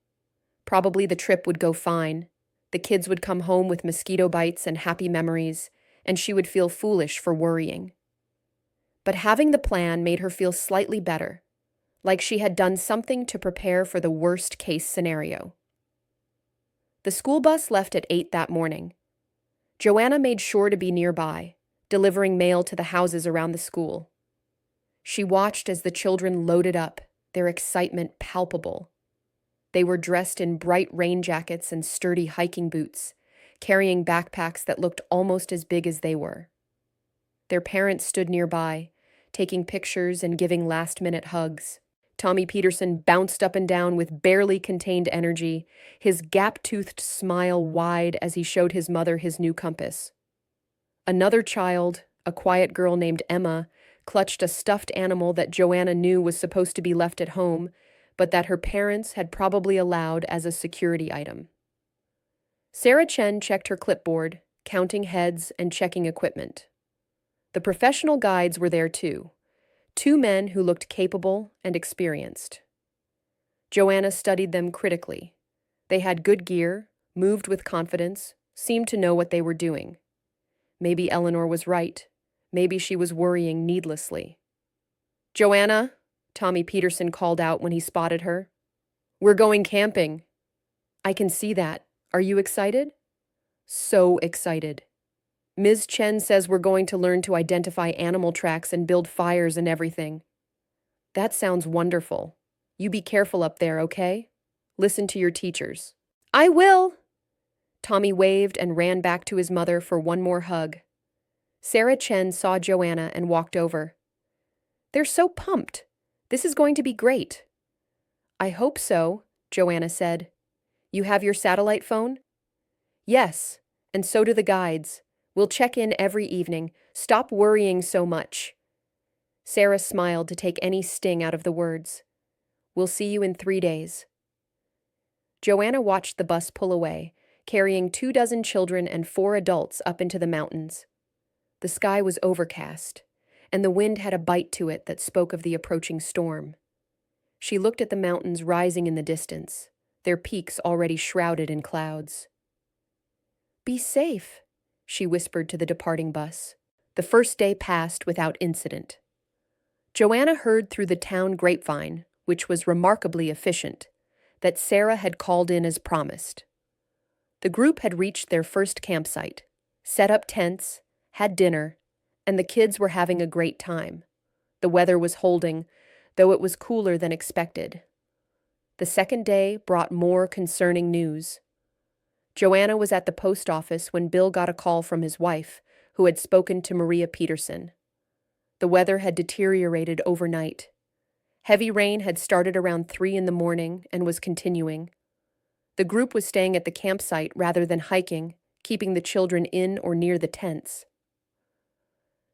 Probably the trip would go fine. The kids would come home with mosquito bites and happy memories, and she would feel foolish for worrying. But having the plan made her feel slightly better, like she had done something to prepare for the worst-case scenario. The school bus left at 8 that morning. Joanna made sure to be nearby, delivering mail to the houses around the school. She watched as the children loaded up, their excitement palpable. They were dressed in bright rain jackets and sturdy hiking boots, carrying backpacks that looked almost as big as they were. Their parents stood nearby, taking pictures and giving last-minute hugs. Tommy Peterson bounced up and down with barely contained energy, his gap-toothed smile wide as he showed his mother his new compass. Another child, a quiet girl named Emma, clutched a stuffed animal that Joanna knew was supposed to be left at home, but that her parents had probably allowed as a security item. Sarah Chen checked her clipboard, counting heads and checking equipment. The professional guides were there too, two men who looked capable and experienced. Joanna studied them critically. They had good gear, moved with confidence, seemed to know what they were doing. Maybe Eleanor was right. Maybe she was worrying needlessly. "Joanna," Tommy Peterson called out when he spotted her. "We're going camping." "I can see that. Are you excited?" "So excited. Ms. Chen says we're going to learn to identify animal tracks and build fires and everything." "That sounds wonderful. You be careful up there, okay? Listen to your teachers." "I will!" Tommy waved and ran back to his mother for one more hug. Sarah Chen saw Joanna and walked over. "They're so pumped. This is going to be great." "I hope so," Joanna said. "You have your satellite phone?" "Yes, and so do the guides. We'll check in every evening. Stop worrying so much." Sarah smiled to take any sting out of the words. "We'll see you in 3 days." Joanna watched the bus pull away, carrying 24 children and 4 adults up into the mountains. The sky was overcast, and the wind had a bite to it that spoke of the approaching storm. She looked at the mountains rising in the distance, their peaks already shrouded in clouds. "Be safe," she whispered to the departing bus. The first day passed without incident. Joanna heard through the town grapevine, which was remarkably efficient, that Sarah had called in as promised. The group had reached their first campsite, set up tents, had dinner, and the kids were having a great time. The weather was holding, though it was cooler than expected. The second day brought more concerning news. Joanna was at the post office when Bill got a call from his wife, who had spoken to Maria Peterson. The weather had deteriorated overnight. Heavy rain had started around 3 in the morning and was continuing. The group was staying at the campsite rather than hiking, keeping the children in or near the tents.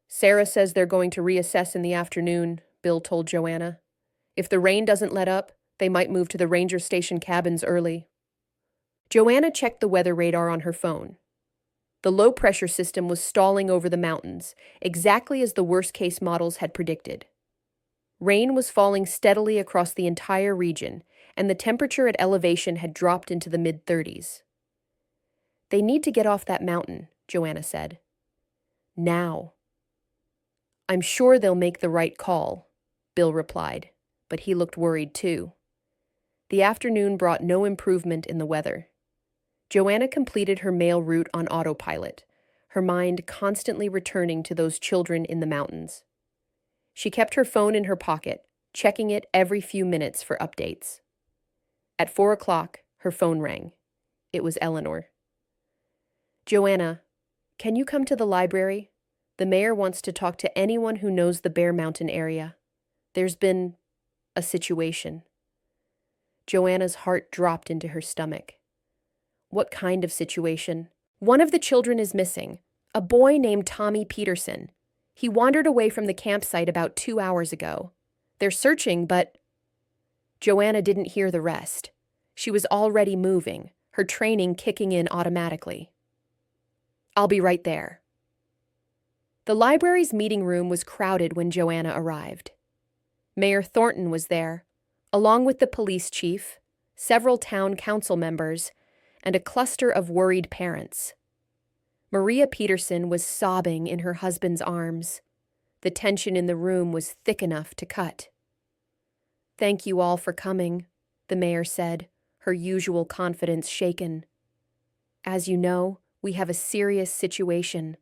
"Sarah says they're going to reassess in the afternoon," Bill told Joanna. "If the rain doesn't let up, they might move to the ranger station cabins early." Joanna checked the weather radar on her phone. The low-pressure system was stalling over the mountains, exactly as the worst-case models had predicted. Rain was falling steadily across the entire region, and the temperature at elevation had dropped into the mid-30s. "They need to get off that mountain," Joanna said. "Now." "I'm sure they'll make the right call," Bill replied, but he looked worried too. The afternoon brought no improvement in the weather. Joanna completed her mail route on autopilot, her mind constantly returning to those children in the mountains. She kept her phone in her pocket, checking it every few minutes for updates. At 4 o'clock, her phone rang. It was Eleanor. "Joanna, can you come to the library? The mayor wants to talk to anyone who knows the Bear Mountain area. There's been a situation." Joanna's heart dropped into her stomach. "What kind of situation?" "One of the children is missing, a boy named Tommy Peterson. He wandered away from the campsite about 2 hours ago. They're searching, but—" Joanna didn't hear the rest. She was already moving, her training kicking in automatically. "I'll be right there." The library's meeting room was crowded when Joanna arrived. Mayor Thornton was there, along with the police chief, several town council members, and a cluster of worried parents. Maria Peterson was sobbing in her husband's arms. The tension in the room was thick enough to cut. "Thank you all for coming," the mayor said, her usual confidence shaken. "As you know, we have a serious situation.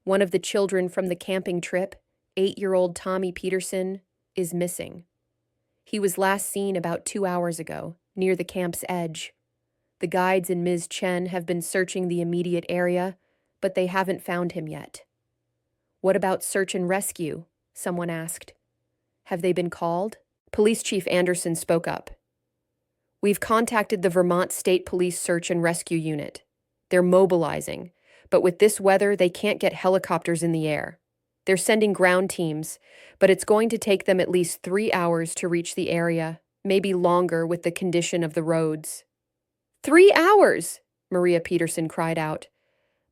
One of the children from the camping trip, 8-year-old Tommy Peterson, is missing. He was last seen about 2 hours ago, near the camp's edge. The guides and Ms. Chen have been searching the immediate area, but they haven't found him yet. What about search and rescue? Someone asked. Have they been called? Police Chief Anderson spoke up. We've contacted the Vermont State Police Search and Rescue Unit. They're mobilizing, but with this weather, they can't get helicopters in the air. They're sending ground teams, but it's going to take them at least 3 hours to reach the area, maybe longer with the condition of the roads. 3 hours! Maria Peterson cried out.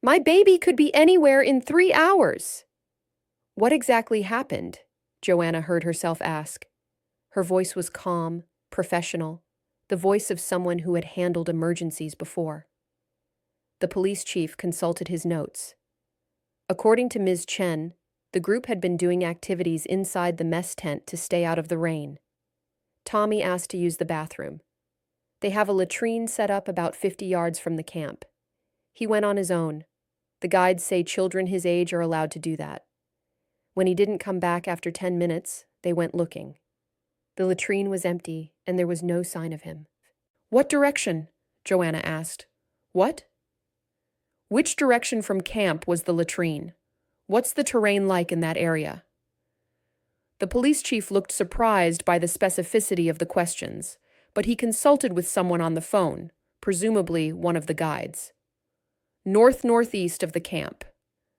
My baby could be anywhere in 3 hours. What exactly happened? Joanna heard herself ask. Her voice was calm, professional, the voice of someone who had handled emergencies before. The police chief consulted his notes. According to Ms. Chen, the group had been doing activities inside the mess tent to stay out of the rain. Tommy asked to use the bathroom. They have a latrine set up about 50 yards from the camp. He went on his own. The guides say children his age are allowed to do that. When he didn't come back after 10 minutes, they went looking. The latrine was empty, and there was no sign of him. What direction? Joanna asked. What? Which direction from camp was the latrine? What's the terrain like in that area? The police chief looked surprised by the specificity of the questions, but he consulted with someone on the phone, presumably one of the guides. North-northeast of the camp.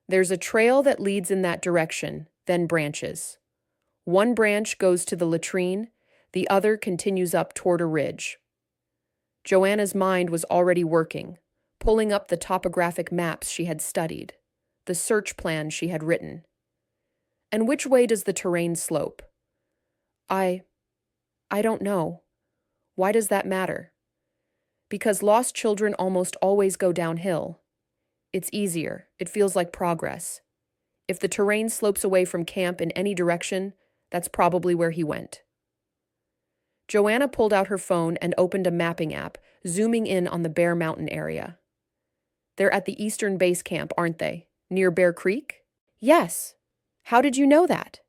There's a trail that leads in that direction, then branches. One branch goes to the latrine, the other continues up toward a ridge. Joanna's mind was already working, pulling up the topographic maps she had studied, the search plan she had written. And which way does the terrain slope? I don't know. Why does that matter? Because lost children almost always go downhill. It's easier. It feels like progress. If the terrain slopes away from camp in any direction, that's probably where he went. Joanna pulled out her phone and opened a mapping app, zooming in on the Bear Mountain area. They're at the eastern base camp, aren't they? Near Bear Creek? Yes. How did you know that?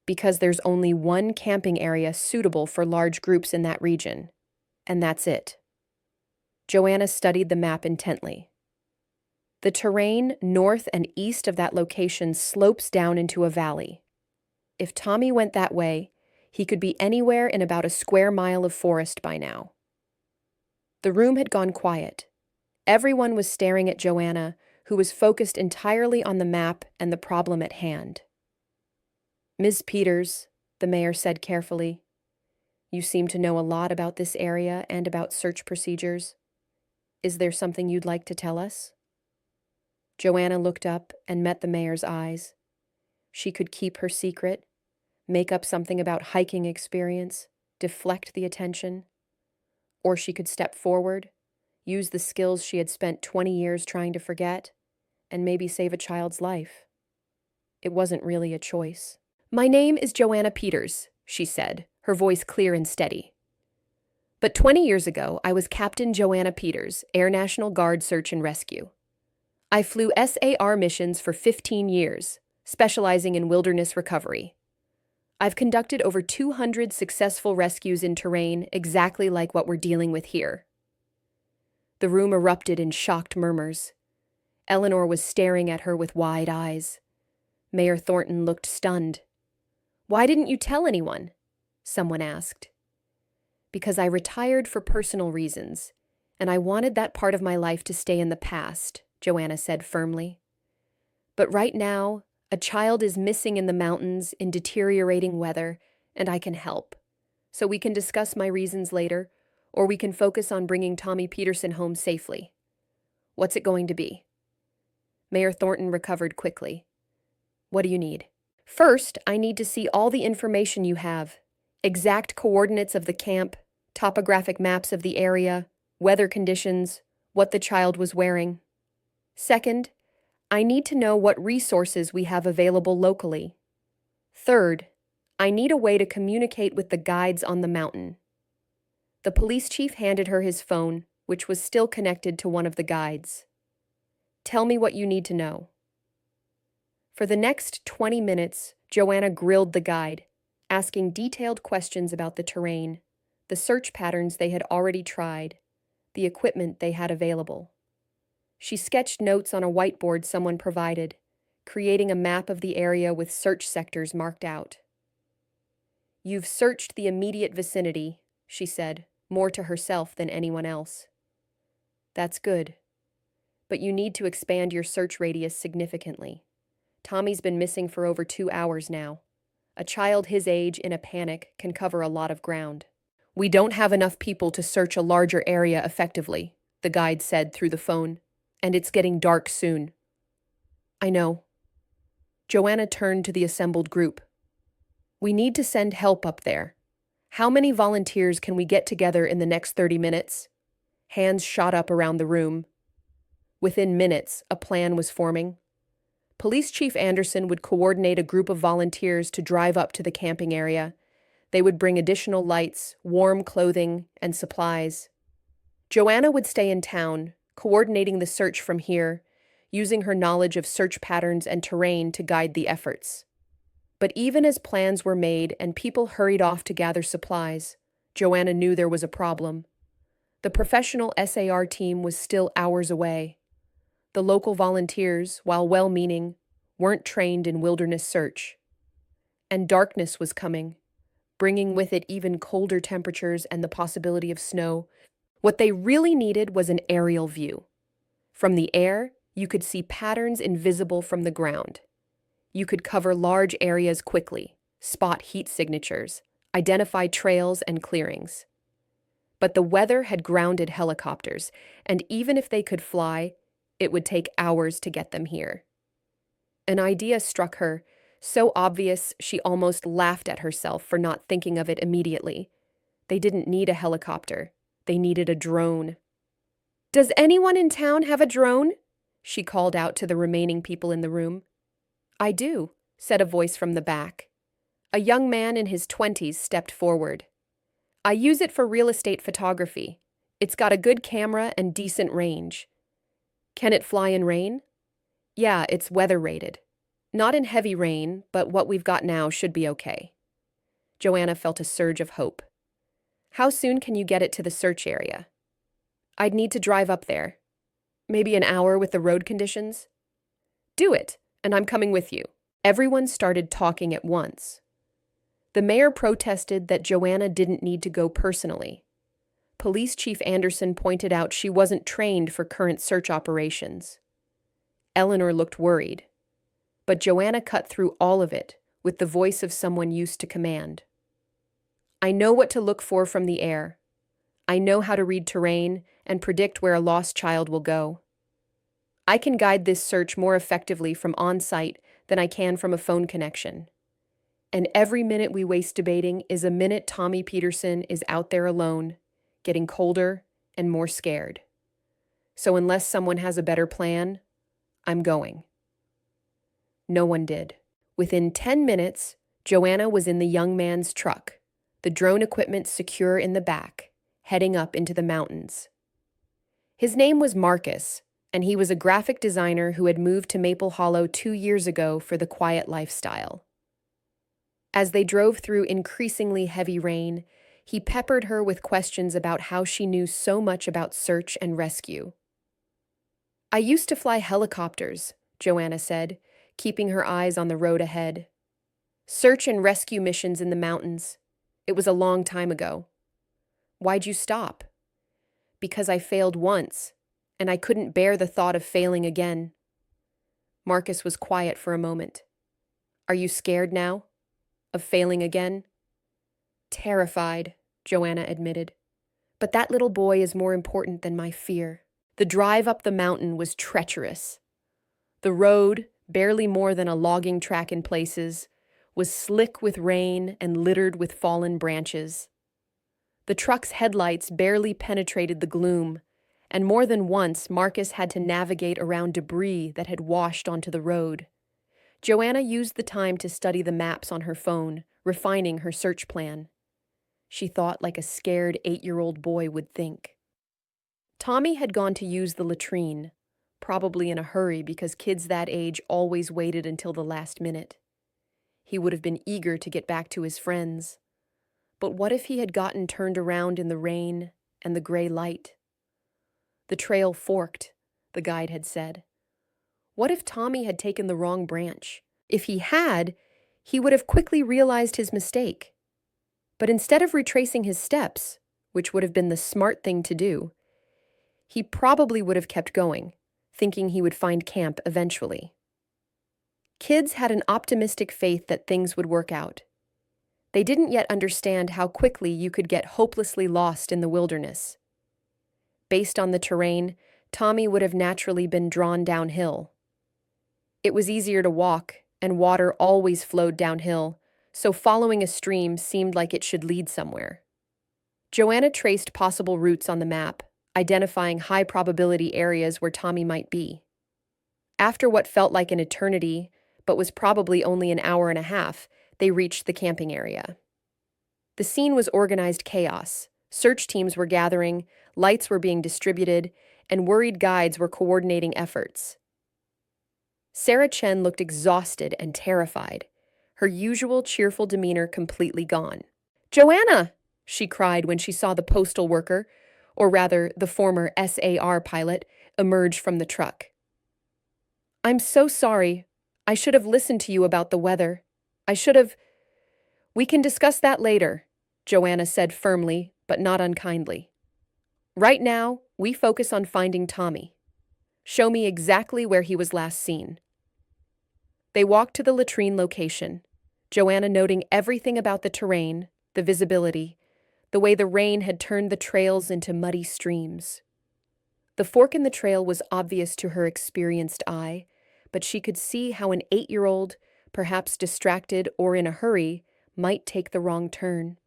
Because there's only one camping area suitable for large groups in that region, and that's it. Joanna studied the map intently. The terrain north and east of that location slopes down into a valley. If Tommy went that way, he could be anywhere in about a square mile of forest by now. The room had gone quiet. Everyone was staring at Joanna, who was focused entirely on the map and the problem at hand. Ms. Peters, the mayor said carefully, you seem to know a lot about this area and about search procedures. Is there something you'd like to tell us? Joanna looked up and met the mayor's eyes. She could keep her secret, make up something about hiking experience, deflect the attention. Or she could step forward, use the skills she had spent 20 years trying to forget, and maybe save a child's life. It wasn't really a choice. My name is Joanna Peters, she said, her voice clear and steady. But 20 years ago, I was Captain Joanna Peters, Air National Guard Search and Rescue. I flew SAR missions for 15 years, specializing in wilderness recovery. I've conducted over 200 successful rescues in terrain exactly like what we're dealing with here. The room erupted in shocked murmurs. Eleanor was staring at her with wide eyes. Mayor Thornton looked stunned. Why didn't you tell anyone? Someone asked. Because I retired for personal reasons, and I wanted that part of my life to stay in the past, Joanna said firmly. But right now, a child is missing in the mountains in deteriorating weather, and I can help. So we can discuss my reasons later, or we can focus on bringing Tommy Peterson home safely. What's it going to be? Mayor Thornton recovered quickly. What do you need? First, I need to see all the information you have. Exact coordinates of the camp, topographic maps of the area, weather conditions, what the child was wearing. Second, I need to know what resources we have available locally. Third, I need a way to communicate with the guides on the mountain. The police chief handed her his phone, which was still connected to one of the guides. Tell me what you need to know. For the next 20 minutes, Joanna grilled the guide, asking detailed questions about the terrain, the search patterns they had already tried, the equipment they had available. She sketched notes on a whiteboard someone provided, creating a map of the area with search sectors marked out. "You've searched the immediate vicinity," she said, more to herself than anyone else. "That's good. But you need to expand your search radius significantly. Tommy's been missing for over 2 hours now. A child his age in a panic can cover a lot of ground." "We don't have enough people to search a larger area effectively," the guide said through the phone, "and it's getting dark soon." "I know." Joanna turned to the assembled group. "We need to send help up there. How many volunteers can we get together in the next 30 minutes? Hands shot up around the room. Within minutes, a plan was forming. Police Chief Anderson would coordinate a group of volunteers to drive up to the camping area. They would bring additional lights, warm clothing, and supplies. Joanna would stay in town, coordinating the search from here, using her knowledge of search patterns and terrain to guide the efforts. But even as plans were made and people hurried off to gather supplies, Joanna knew there was a problem. The professional SAR team was still hours away. The local volunteers, while well-meaning, weren't trained in wilderness search. And darkness was coming, bringing with it even colder temperatures and the possibility of snow. What they really needed was an aerial view. From the air, you could see patterns invisible from the ground. You could cover large areas quickly, spot heat signatures, identify trails and clearings. But the weather had grounded helicopters, and even if they could fly, it would take hours to get them here. An idea struck her, so obvious she almost laughed at herself for not thinking of it immediately. They didn't need a helicopter. They needed a drone. "Does anyone in town have a drone?" she called out to the remaining people in the room. "I do," said a voice from the back. A young man in his 20s stepped forward. "I use it for real estate photography. It's got a good camera and decent range." "Can it fly in rain?" "Yeah, it's weather rated. Not in heavy rain, but what we've got now should be okay." Joanna felt a surge of hope. "How soon can you get it to the search area?" "I'd need to drive up there. Maybe an hour with the road conditions." "Do it, and I'm coming with you." Everyone started talking at once. The mayor protested that Joanna didn't need to go personally. Police Chief Anderson pointed out she wasn't trained for current search operations. Eleanor looked worried. But Joanna cut through all of it with the voice of someone used to command. "I know what to look for from the air. I know how to read terrain and predict where a lost child will go. I can guide this search more effectively from on-site than I can from a phone connection. And every minute we waste debating is a minute Tommy Peterson is out there alone, getting colder and more scared. So unless someone has a better plan, I'm going." No one did. Within 10 minutes, Joanna was in the young man's truck, the drone equipment secure in the back, heading up into the mountains. His name was Marcus, and he was a graphic designer who had moved to Maple Hollow 2 years ago for the quiet lifestyle. As they drove through increasingly heavy rain, he peppered her with questions about how she knew so much about search and rescue. "I used to fly helicopters," Joanna said, keeping her eyes on the road ahead. "Search and rescue missions in the mountains. It was a long time ago." "Why'd you stop?" "Because I failed once, and I couldn't bear the thought of failing again." Marcus was quiet for a moment. "Are you scared now? Of failing again?" "Terrified," Joanna admitted. "But that little boy is more important than my fear." The drive up the mountain was treacherous. The road, barely more than a logging track in places, was slick with rain and littered with fallen branches. The truck's headlights barely penetrated the gloom, and more than once Marcus had to navigate around debris that had washed onto the road. Joanna used the time to study the maps on her phone, refining her search plan. She thought like a scared 8-year-old boy would think. Tommy had gone to use the latrine, probably in a hurry because kids that age always waited until the last minute. He would have been eager to get back to his friends. But what if he had gotten turned around in the rain and the gray light? The trail forked, the guide had said. What if Tommy had taken the wrong branch? If he had, he would have quickly realized his mistake. But instead of retracing his steps, which would have been the smart thing to do, he probably would have kept going, thinking he would find camp eventually. Kids had an optimistic faith that things would work out. They didn't yet understand how quickly you could get hopelessly lost in the wilderness. Based on the terrain, Tommy would have naturally been drawn downhill. It was easier to walk, and water always flowed downhill, so following a stream seemed like it should lead somewhere. Joanna traced possible routes on the map, identifying high-probability areas where Tommy might be. After what felt like an eternity, but was probably only an hour and a half, they reached the camping area. The scene was organized chaos. Search teams were gathering, lights were being distributed, and worried guides were coordinating efforts. Sarah Chen looked exhausted and terrified, her usual cheerful demeanor completely gone. "Joanna!" she cried when she saw the postal worker, or rather the former SAR pilot, emerge from the truck. "I'm so sorry. I should have listened to you about the weather. I should have—" "We can discuss that later," Joanna said firmly, but not unkindly. "Right now, we focus on finding Tommy. Show me exactly where he was last seen." They walked to the latrine location, Joanna noting everything about the terrain, the visibility, the way the rain had turned the trails into muddy streams. The fork in the trail was obvious to her experienced eye, but she could see how an 8-year-old, perhaps distracted or in a hurry, might take the wrong turn.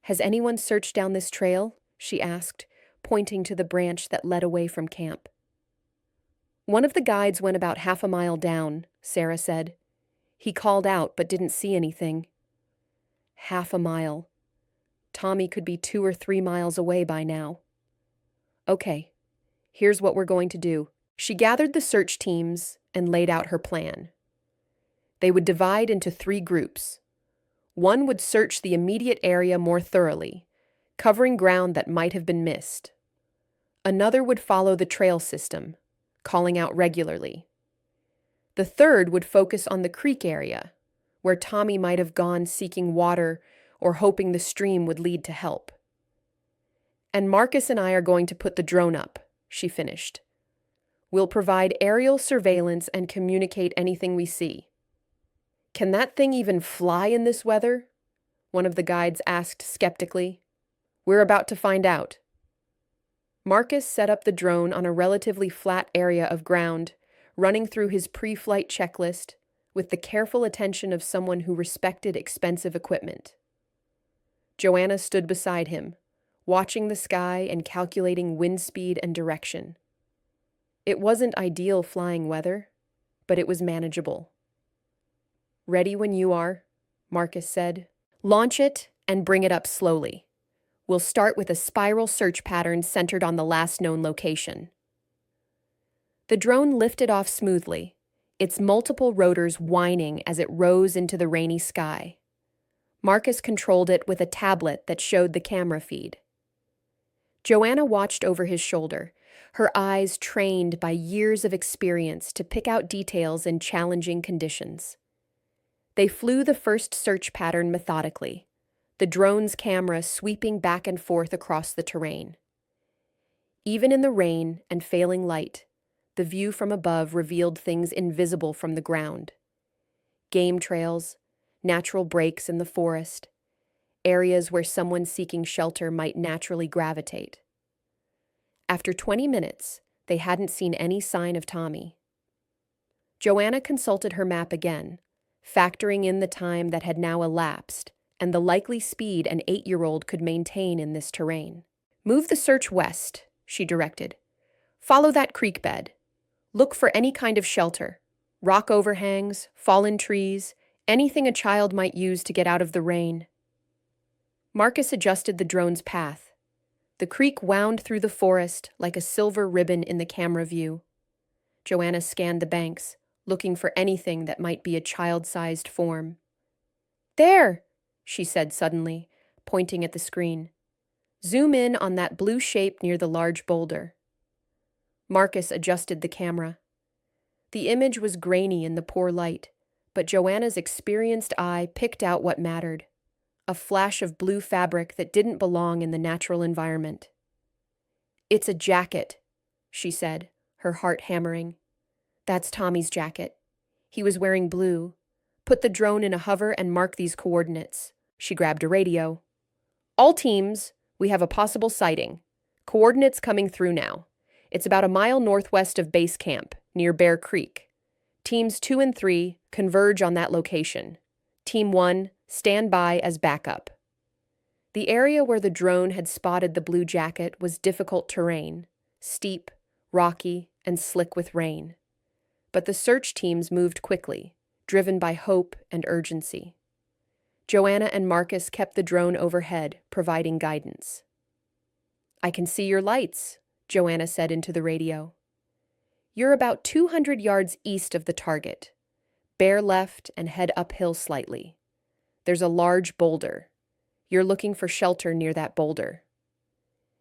"Has anyone searched down this trail?" she asked, pointing to the branch that led away from camp. "One of the guides went about half a mile down," Sarah said. "He called out but didn't see anything." Half a mile. Tommy could be 2 or 3 miles away by now. "Okay, here's what we're going to do." She gathered the search teams and laid out her plan. They would divide into 3 groups. One would search the immediate area more thoroughly, covering ground that might have been missed. Another would follow the trail system, calling out regularly. The third would focus on the creek area, where Tommy might have gone seeking water or hoping the stream would lead to help. "And Marcus and I are going to put the drone up," she finished. "We'll provide aerial surveillance and communicate anything we see." "Can that thing even fly in this weather?" one of the guides asked skeptically. "We're about to find out." Marcus set up the drone on a relatively flat area of ground, running through his pre-flight checklist with the careful attention of someone who respected expensive equipment. Joanna stood beside him, watching the sky and calculating wind speed and direction. It wasn't ideal flying weather, but it was manageable. "Ready when you are," Marcus said. "Launch it and bring it up slowly. We'll start with a spiral search pattern centered on the last known location." The drone lifted off smoothly, its multiple rotors whining as it rose into the rainy sky. Marcus controlled it with a tablet that showed the camera feed. Joanna watched over his shoulder, her eyes trained by years of experience to pick out details in challenging conditions. They flew the first search pattern methodically, the drone's camera sweeping back and forth across the terrain. Even in the rain and failing light, the view from above revealed things invisible from the ground. Game trails, natural breaks in the forest, areas where someone seeking shelter might naturally gravitate. After 20 minutes, they hadn't seen any sign of Tommy. Joanna consulted her map again, factoring in the time that had now elapsed and the likely speed an 8-year-old could maintain in this terrain. "Move the search west," she directed. "Follow that creek bed. Look for any kind of shelter, rock overhangs, fallen trees, anything a child might use to get out of the rain." Marcus adjusted the drone's path. The creek wound through the forest like a silver ribbon in the camera view. Joanna scanned the banks, looking for anything that might be a child-sized form. "There!" she said suddenly, pointing at the screen. "Zoom in on that blue shape near the large boulder." Marcus adjusted the camera. The image was grainy in the poor light, but Joanna's experienced eye picked out what mattered: a flash of blue fabric that didn't belong in the natural environment. "It's a jacket," she said, her heart hammering. "That's Tommy's jacket. He was wearing blue. Put the drone in a hover and mark these coordinates." She grabbed a radio. "All teams, we have a possible sighting. Coordinates coming through now. It's about a mile northwest of base camp, near Bear Creek. Teams 2 and 3 converge on that location. Team 1, stand by as backup." The area where the drone had spotted the blue jacket was difficult terrain, steep, rocky, and slick with rain. But the search teams moved quickly, driven by hope and urgency. Joanna and Marcus kept the drone overhead, providing guidance. "I can see your lights," Joanna said into the radio. "You're about 200 yards east of the target. Bear left and head uphill slightly. There's a large boulder. You're looking for shelter near that boulder."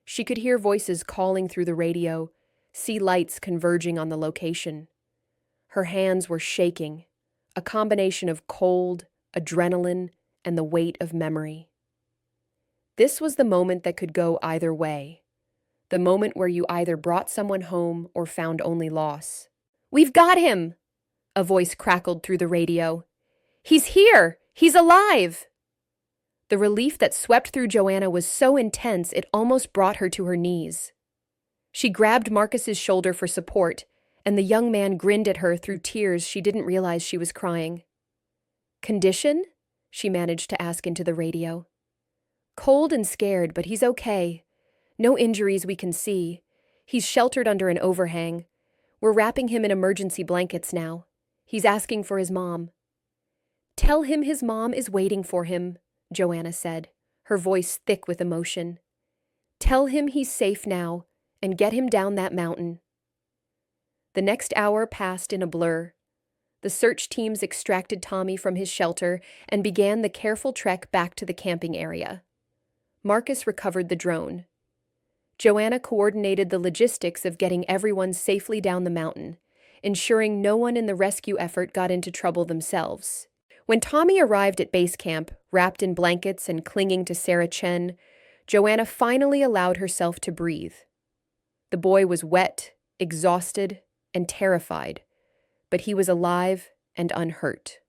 She could hear voices calling through the radio, see lights converging on the location. Her hands were shaking, a combination of cold, adrenaline, and the weight of memory. This was the moment that could go either way. The moment where you either brought someone home or found only loss. "We've got him!" a voice crackled through the radio. "He's here! He's alive!" The relief that swept through Joanna was so intense it almost brought her to her knees. She grabbed Marcus's shoulder for support, and the young man grinned at her through tears she didn't realize she was crying. "Condition?" she managed to ask into the radio. "Cold and scared, but he's okay. No injuries we can see. He's sheltered under an overhang. We're wrapping him in emergency blankets now. He's asking for his mom." "Tell him his mom is waiting for him," Joanna said, her voice thick with emotion. "Tell him he's safe now, and get him down that mountain." The next hour passed in a blur. The search teams extracted Tommy from his shelter and began the careful trek back to the camping area. Marcus recovered the drone. Joanna coordinated the logistics of getting everyone safely down the mountain, ensuring no one in the rescue effort got into trouble themselves. When Tommy arrived at base camp, wrapped in blankets and clinging to Sarah Chen, Joanna finally allowed herself to breathe. The boy was wet, exhausted, and terrified, but he was alive and unhurt.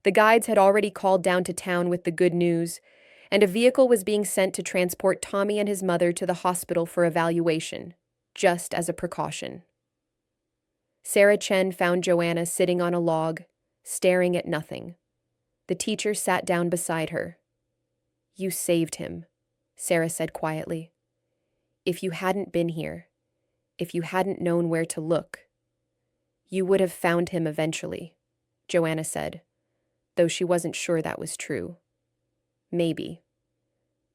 The guides had already called down to town with the good news, and a vehicle was being sent to transport Tommy and his mother to the hospital for evaluation, just as a precaution. Sarah Chen found Joanna sitting on a log, staring at nothing. The teacher sat down beside her. "You saved him," Sarah said quietly. "If you hadn't been here, if you hadn't known where to look, you would have found him eventually," Joanna said, though she wasn't sure that was true. Maybe.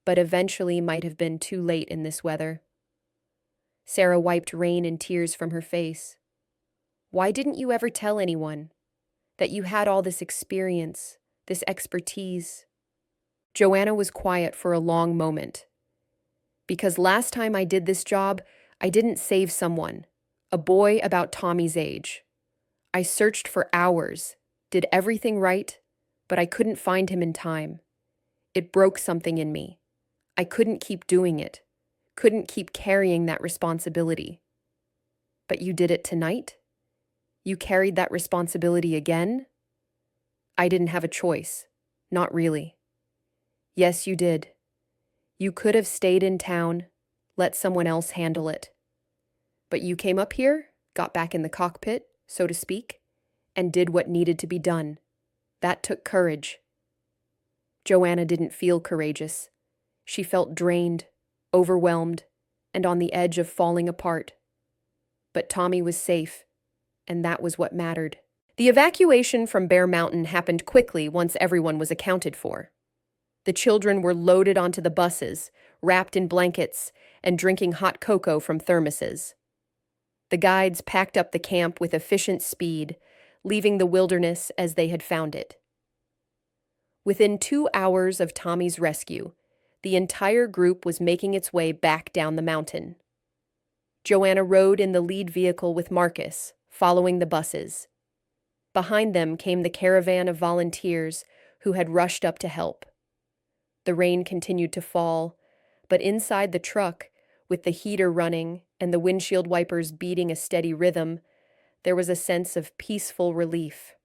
But eventually might have been too late in this weather. Sarah wiped rain and tears from her face. "Why didn't you ever tell anyone that you had all this experience, this expertise?" Joanna was quiet for a long moment. "Because last time I did this job, I didn't save someone, a boy about Tommy's age. I searched for hours, did everything right, but I couldn't find him in time. It broke something in me. I couldn't keep doing it, couldn't keep carrying that responsibility. But you did it tonight? You carried that responsibility again?" "I didn't have a choice. Not really." "Yes, you did. You could have stayed in town, let someone else handle it. But you came up here, got back in the cockpit, so to speak, and did what needed to be done. That took courage." Joanna didn't feel courageous. She felt drained, overwhelmed, and on the edge of falling apart. But Tommy was safe, and that was what mattered. The evacuation from Bear Mountain happened quickly once everyone was accounted for. The children were loaded onto the buses, wrapped in blankets, and drinking hot cocoa from thermoses. The guides packed up the camp with efficient speed, leaving the wilderness as they had found it. Within 2 hours of Tommy's rescue, the entire group was making its way back down the mountain. Joanna rode in the lead vehicle with Marcus, following the buses. Behind them came the caravan of volunteers who had rushed up to help. The rain continued to fall, but inside the truck, with the heater running and the windshield wipers beating a steady rhythm, there was a sense of peaceful relief.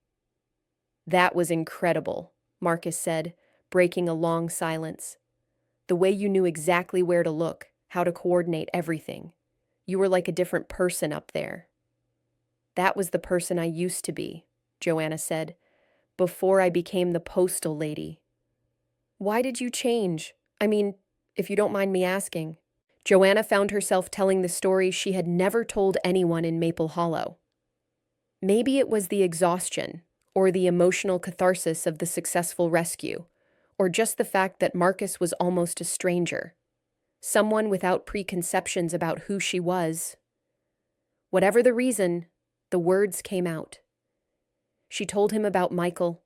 "That was incredible," Marcus said, breaking a long silence. "The way you knew exactly where to look, how to coordinate everything. You were like a different person up there." "That was the person I used to be," Joanna said, "before I became the postal lady." "Why did you change? I mean, if you don't mind me asking." Joanna found herself telling the story she had never told anyone in Maple Hollow. Maybe it was the exhaustion, or the emotional catharsis of the successful rescue, or just the fact that Marcus was almost a stranger, someone without preconceptions about who she was. Whatever the reason, the words came out. She told him about Michael,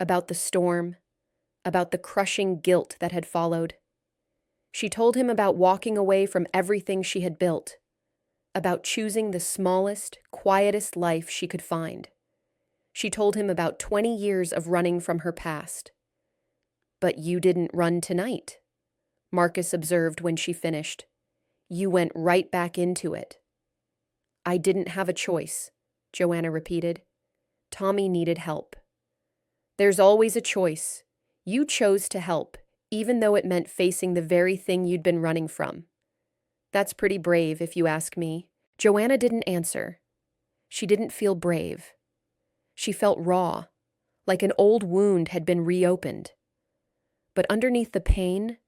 about the storm, about the crushing guilt that had followed. She told him about walking away from everything she had built, about choosing the smallest, quietest life she could find. She told him about 20 years of running from her past. "But you didn't run tonight," Marcus observed when she finished. "You went right back into it." "I didn't have a choice," Joanna repeated. "Tommy needed help." "There's always a choice. You chose to help, even though it meant facing the very thing you'd been running from." "That's pretty brave, if you ask me." Joanna didn't answer. She didn't feel brave. She felt raw, like an old wound had been reopened. But underneath the pain,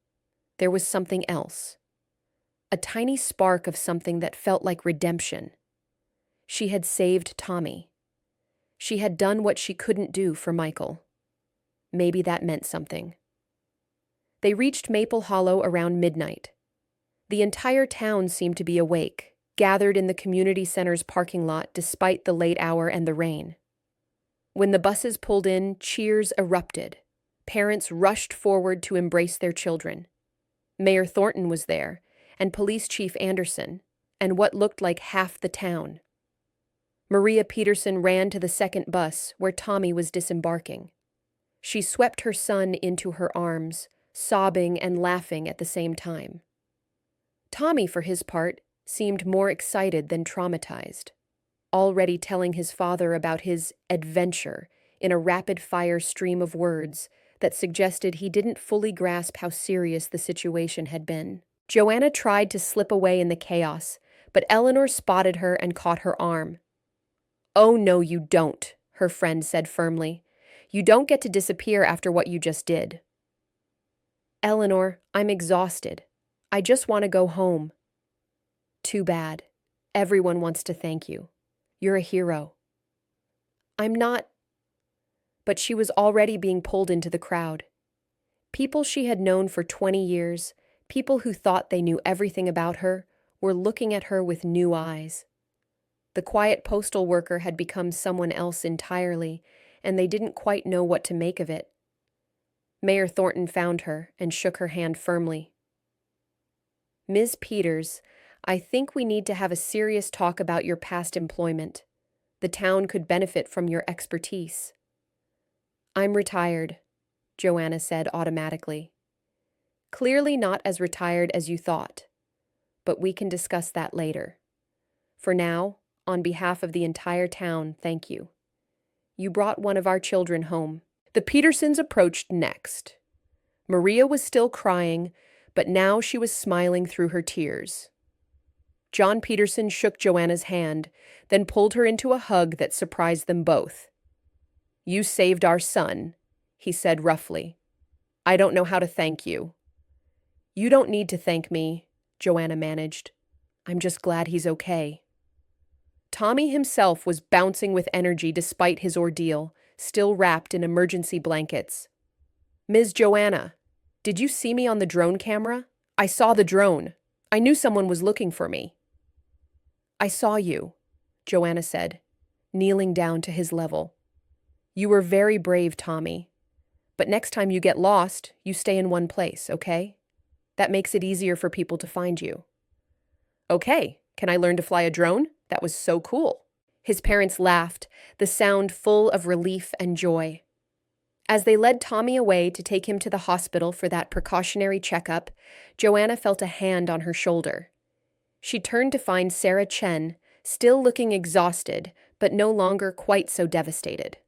there was something else. A tiny spark of something that felt like redemption. She had saved Tommy. She had done what she couldn't do for Michael. Maybe that meant something. They reached Maple Hollow around midnight. The entire town seemed to be awake, gathered in the community center's parking lot despite the late hour and the rain. When the buses pulled in, cheers erupted. Parents rushed forward to embrace their children. Mayor Thornton was there, and Police Chief Anderson, and what looked like half the town. Maria Peterson ran to the second bus where Tommy was disembarking. She swept her son into her arms, sobbing and laughing at the same time. Tommy, for his part, seemed more excited than traumatized, already telling his father about his adventure in a rapid-fire stream of words that suggested he didn't fully grasp how serious the situation had been. Joanna tried to slip away in the chaos, but Eleanor spotted her and caught her arm. "Oh, no, you don't," her friend said firmly. "You don't get to disappear after what you just did." "Eleanor, I'm exhausted. I just want to go home." "Too bad. Everyone wants to thank you. You're a hero." "I'm not." But she was already being pulled into the crowd. People she had known for 20 years, people who thought they knew everything about her, were looking at her with new eyes. The quiet postal worker had become someone else entirely, and they didn't quite know what to make of it. Mayor Thornton found her and shook her hand firmly. "Ms. Peters, I think we need to have a serious talk about your past employment. The town could benefit from your expertise." "I'm retired," Joanna said automatically. "Clearly not as retired as you thought, but we can discuss that later. For now, on behalf of the entire town, thank you. You brought one of our children home." The Petersons approached next. Maria was still crying, but now she was smiling through her tears. John Peterson shook Joanna's hand, then pulled her into a hug that surprised them both. "You saved our son," he said roughly. "I don't know how to thank you." "You don't need to thank me," Joanna managed. "I'm just glad he's okay." Tommy himself was bouncing with energy despite his ordeal, still wrapped in emergency blankets. "Ms. Joanna, did you see me on the drone camera? I saw the drone. I knew someone was looking for me." "I saw you," Joanna said, kneeling down to his level. "You were very brave, Tommy. But next time you get lost, you stay in one place, okay? That makes it easier for people to find you." "Okay," Can I learn to fly a drone? That was so cool. His parents laughed, the sound full of relief and joy. As they led Tommy away to take him to the hospital for that precautionary checkup, Joanna felt a hand on her shoulder. She turned to find Sarah Chen, still looking exhausted, but no longer quite so devastated.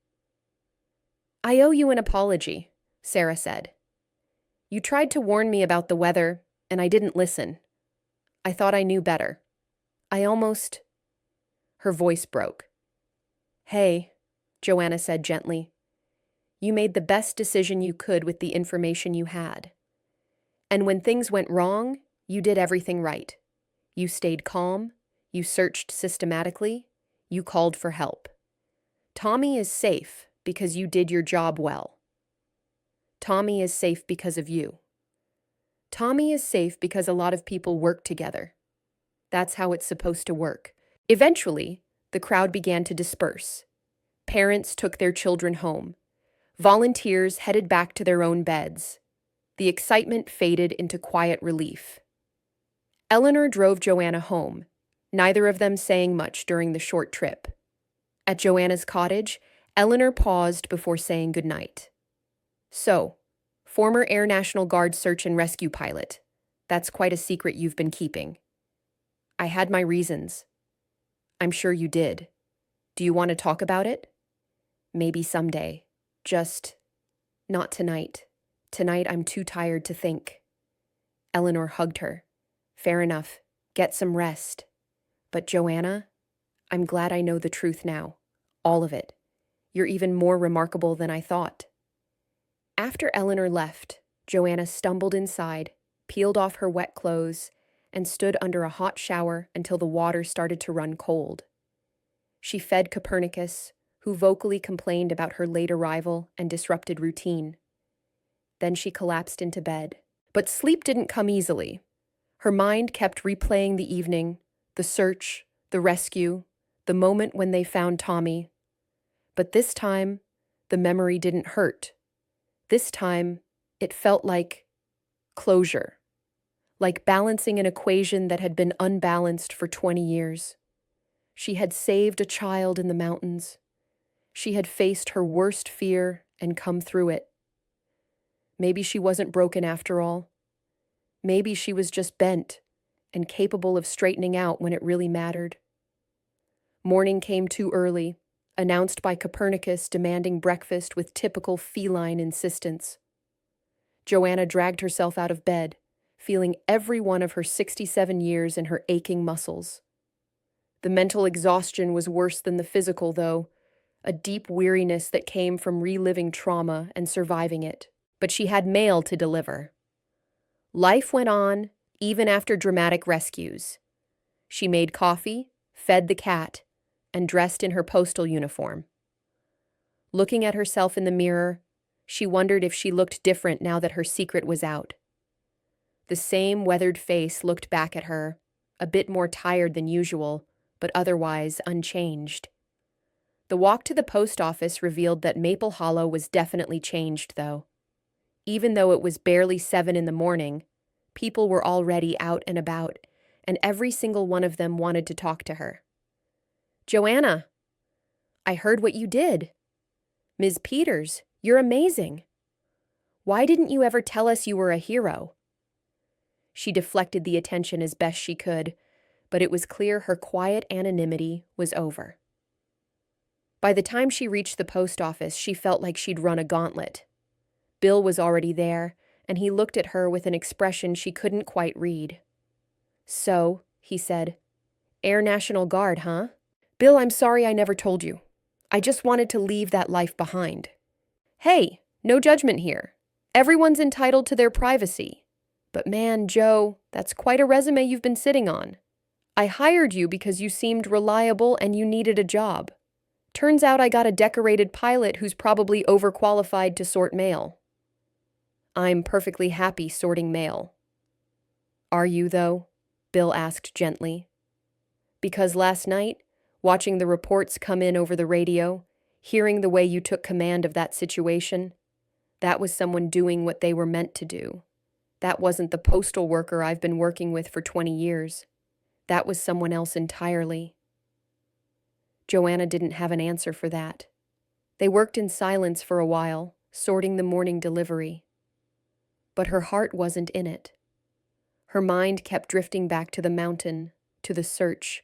"I owe you an apology," Sarah said. "You tried to warn me about the weather, and I didn't listen. I thought I knew better. I almost—" Her voice broke. "Hey," Joanna said gently. "You made the best decision you could with the information you had. And when things went wrong, you did everything right. You stayed calm, you searched systematically, you called for help. Tommy is safe because you did your job well. Tommy is safe because of you. Tommy is safe because a lot of people work together. That's how it's supposed to work." Eventually, the crowd began to disperse. Parents took their children home. Volunteers headed back to their own beds. The excitement faded into quiet relief. Eleanor drove Joanna home, neither of them saying much during the short trip. At Joanna's cottage, Eleanor paused before saying goodnight. "So, former Air National Guard search and rescue pilot. That's quite a secret you've been keeping." "I had my reasons." "I'm sure you did. Do you want to talk about it?" "Maybe someday. Just not tonight. Tonight I'm too tired to think." Eleanor hugged her. "Fair enough. Get some rest. But Joanna, I'm glad I know the truth now. All of it. You're even more remarkable than I thought." After Eleanor left, Joanna stumbled inside, peeled off her wet clothes, and stood under a hot shower until the water started to run cold. She fed Copernicus, who vocally complained about her late arrival and disrupted routine. Then she collapsed into bed. But sleep didn't come easily. Her mind kept replaying the evening, the search, the rescue, the moment when they found Tommy. But this time, the memory didn't hurt. This time, it felt like closure, like balancing an equation that had been unbalanced for 20 years. She had saved a child in the mountains. She had faced her worst fear and come through it. Maybe she wasn't broken after all. Maybe she was just bent and capable of straightening out when it really mattered. Morning came too early, announced by Copernicus demanding breakfast with typical feline insistence. Joanna dragged herself out of bed, feeling every one of her 67 years in her aching muscles. The mental exhaustion was worse than the physical, though, a deep weariness that came from reliving trauma and surviving it. But she had mail to deliver. Life went on, even after dramatic rescues. She made coffee, fed the cat, and dressed in her postal uniform. Looking at herself in the mirror, she wondered if she looked different now that her secret was out. The same weathered face looked back at her, a bit more tired than usual, but otherwise unchanged. The walk to the post office revealed that Maple Hollow was definitely changed, though. Even though it was barely 7 in the morning, people were already out and about, and every single one of them wanted to talk to her. "Joanna, I heard what you did. Ms. Peters, you're amazing. Why didn't you ever tell us you were a hero?" She deflected the attention as best she could, but it was clear her quiet anonymity was over. By the time she reached the post office, she felt like she'd run a gauntlet. Bill was already there, and he looked at her with an expression she couldn't quite read. "So," he said, "Air National Guard, huh?" "Bill, I'm sorry I never told you. I just wanted to leave that life behind." "Hey, no judgment here. Everyone's entitled to their privacy. But man, Joe, that's quite a resume you've been sitting on. I hired you because you seemed reliable and you needed a job. Turns out I got a decorated pilot who's probably overqualified to sort mail." "I'm perfectly happy sorting mail." "Are you, though?" Bill asked gently. "Because last night, watching the reports come in over the radio, hearing the way you took command of that situation, that was someone doing what they were meant to do. That wasn't the postal worker I've been working with for 20 years. That was someone else entirely. Joanna didn't have an answer for that. They worked in silence for a while, sorting the morning delivery. But her heart wasn't in it. Her mind kept drifting back to the mountain, to the search,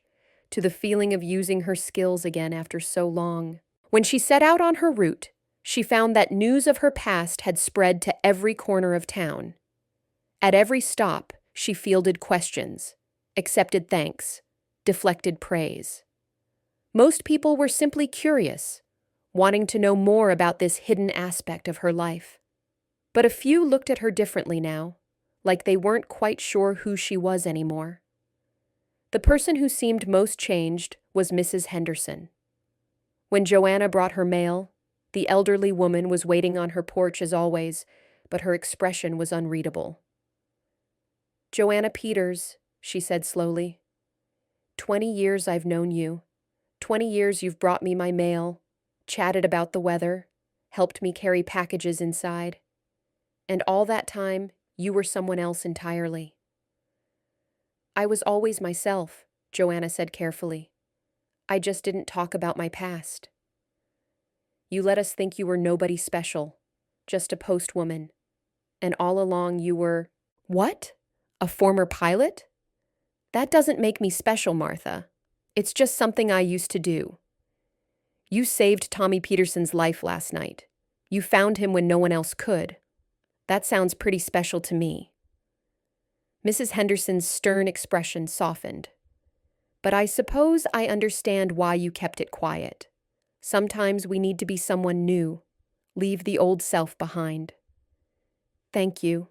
to the feeling of using her skills again after so long. When she set out on her route, she found that news of her past had spread to every corner of town. At every stop, she fielded questions, accepted thanks, deflected praise. Most people were simply curious, wanting to know more about this hidden aspect of her life. But a few looked at her differently now, like they weren't quite sure who she was anymore. The person who seemed most changed was Mrs. Henderson. When Joanna brought her mail, the elderly woman was waiting on her porch as always, but her expression was unreadable. "Joanna Peters," she said slowly. 20 years I've known you. 20 years you've brought me my mail, chatted about the weather, helped me carry packages inside. And all that time, you were someone else entirely." "I was always myself," Joanna said carefully. "I just didn't talk about my past." "You let us think you were nobody special, just a postwoman. And all along you were—" "What? A former pilot? That doesn't make me special, Martha. It's just something I used to do. You saved Tommy Peterson's life last night. You found him when no one else could. That sounds pretty special to me." Mrs. Henderson's stern expression softened. "But I suppose I understand why you kept it quiet. Sometimes we need to be someone new, leave the old self behind." "Thank you,"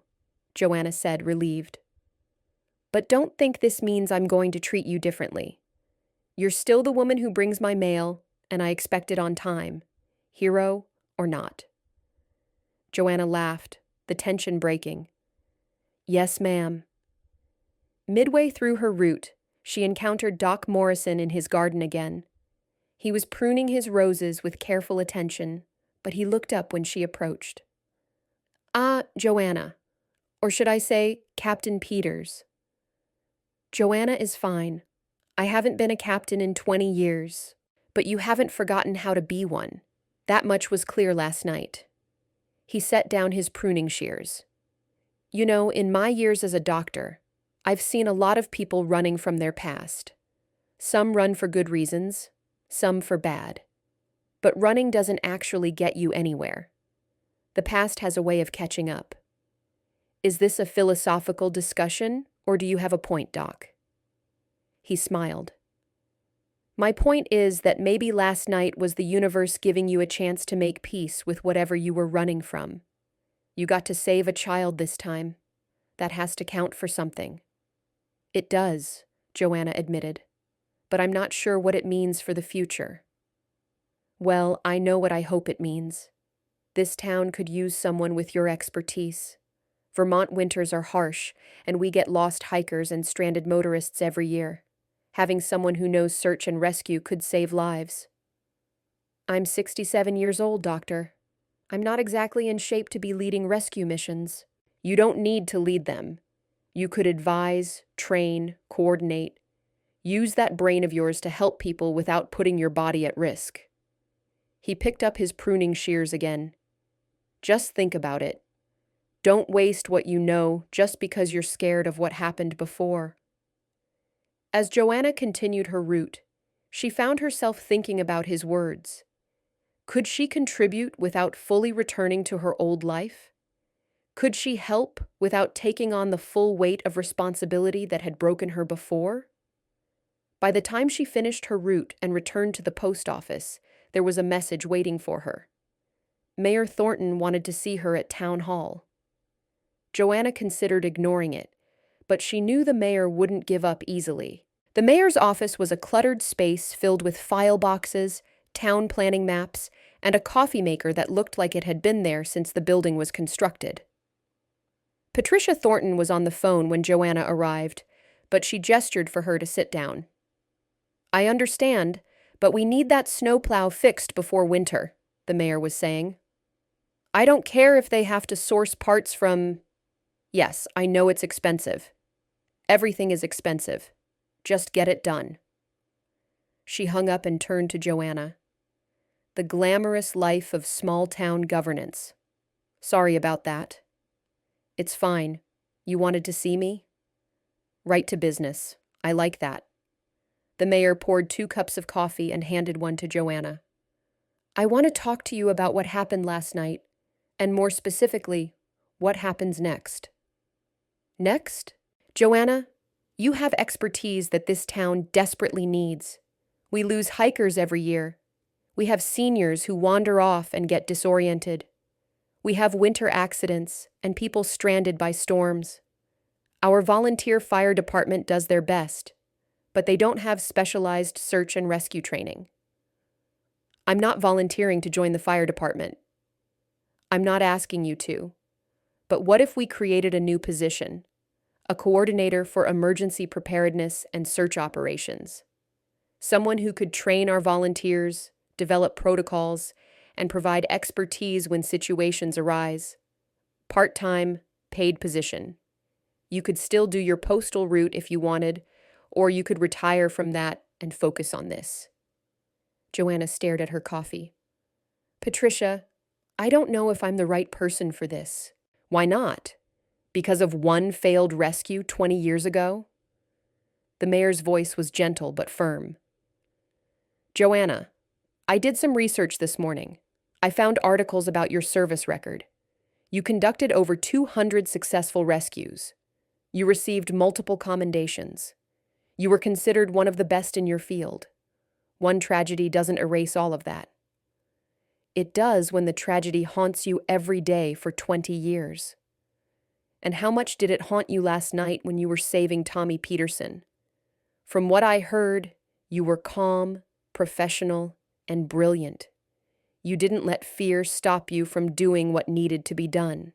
Joanna said, relieved. "But don't think this means I'm going to treat you differently. You're still the woman who brings my mail, and I expect it on time, hero or not." Joanna laughed, the tension breaking. "Yes, ma'am." Midway through her route, she encountered Doc Morrison in his garden again. He was pruning his roses with careful attention, but he looked up when she approached. Joanna. Or should I say, Captain Peters." "Joanna is fine. I haven't been a captain in 20 years, but you haven't forgotten how to be one. That much was clear last night." He set down his pruning shears. "You know, in my years as a doctor, I've seen a lot of people running from their past. Some run for good reasons, some for bad. But running doesn't actually get you anywhere. The past has a way of catching up. Is this a philosophical discussion, or do you have a point, Doc?" He smiled. "My point is that maybe last night was the universe giving you a chance to make peace with whatever you were running from. You got to save a child this time. That has to count for something." "It does," Joanna admitted, "but I'm not sure what it means for the future." "Well, I know what I hope it means. This town could use someone with your expertise. Vermont winters are harsh, and we get lost hikers and stranded motorists every year. Having someone who knows search and rescue could save lives." "I'm 67 years old, Doctor. I'm not exactly in shape to be leading rescue missions." "You don't need to lead them. You could advise, train, coordinate. Use that brain of yours to help people without putting your body at risk." He picked up his pruning shears again. "Just think about it. Don't waste what you know just because you're scared of what happened before." As Joanna continued her route, she found herself thinking about his words. Could she contribute without fully returning to her old life? Could she help without taking on the full weight of responsibility that had broken her before? By the time she finished her route and returned to the post office, there was a message waiting for her. Mayor Thornton wanted to see her at town hall. Joanna considered ignoring it, but she knew the mayor wouldn't give up easily. The mayor's office was a cluttered space filled with file boxes, town planning maps, and a coffee maker that looked like it had been there since the building was constructed. Patricia Thornton was on the phone when Joanna arrived, but she gestured for her to sit down. "I understand, but we need that snowplow fixed before winter," the mayor was saying. "I don't care if they have to source parts from—" "Yes, I know it's expensive. Everything is expensive," Just get it done." She hung up and turned to Joanna. "The glamorous life of small-town governance. Sorry about that." "It's fine. You wanted to see me?" "Right to business. I like that." The mayor poured 2 cups of coffee and handed one to Joanna. "I want to talk to you about what happened last night, and more specifically, what happens next." "Next?" "Joanna, you have expertise that this town desperately needs. We lose hikers every year. We have seniors who wander off and get disoriented. We have winter accidents and people stranded by storms. Our volunteer fire department does their best, but they don't have specialized search and rescue training. I'm not volunteering to join the fire department. I'm not asking you to. But what if we created a new position? A coordinator for emergency preparedness and search operations. Someone who could train our volunteers, develop protocols, and provide expertise when situations arise. Part-time, paid position. You could still do your postal route if you wanted, or you could retire from that and focus on this." Joanna stared at her coffee. "Patricia, I don't know if I'm the right person for this." "Why not? Because of one failed rescue 20 years ago?" The mayor's voice was gentle but firm. "Joanna, I did some research this morning. I found articles about your service record. You conducted over 200 successful rescues. You received multiple commendations. You were considered one of the best in your field. One tragedy doesn't erase all of that. It does when the tragedy haunts you every day for 20 years. And how much did it haunt you last night when you were saving Tommy Peterson? From what I heard, you were calm, professional, and brilliant. You didn't let fear stop you from doing what needed to be done."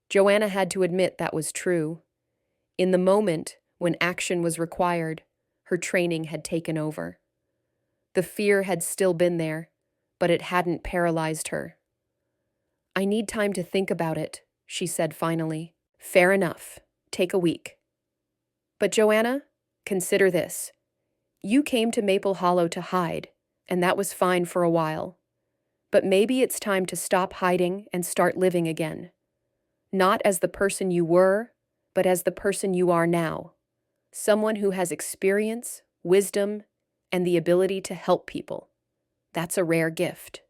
Joanna had to admit that was true. In the moment, when action was required, her training had taken over. The fear had still been there, but it hadn't paralyzed her. "I need time to think about it," she said finally. "Fair enough. Take a week." "But Joanna, consider this. You came to Maple Hollow to hide, and that was fine for a while. But maybe it's time to stop hiding and start living again. Not as the person you were, but as the person you are now. Someone who has experience, wisdom, and the ability to help people. That's a rare gift."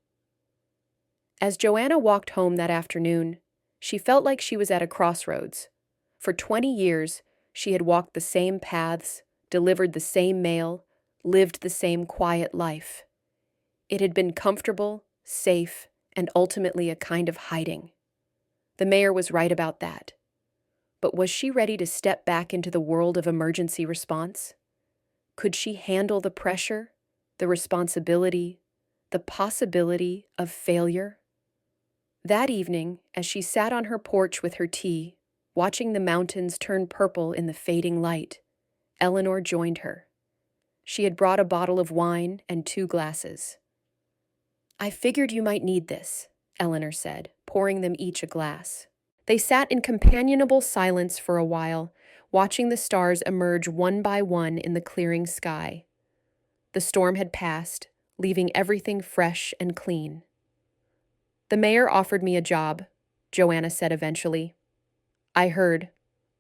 As Joanna walked home that afternoon, she felt like she was at a crossroads. For 20 years, she had walked the same paths, delivered the same mail, lived the same quiet life. It had been comfortable, safe, and ultimately a kind of hiding. The mayor was right about that. But was she ready to step back into the world of emergency response? Could she handle the pressure, the responsibility, the possibility of failure? That evening, as she sat on her porch with her tea, watching the mountains turn purple in the fading light, Eleanor joined her. She had brought a bottle of wine and 2 glasses. "I figured you might need this," Eleanor said, pouring them each a glass. They sat in companionable silence for a while, watching the stars emerge one by one in the clearing sky. The storm had passed, leaving everything fresh and clean. "The mayor offered me a job," Joanna said eventually. "I heard.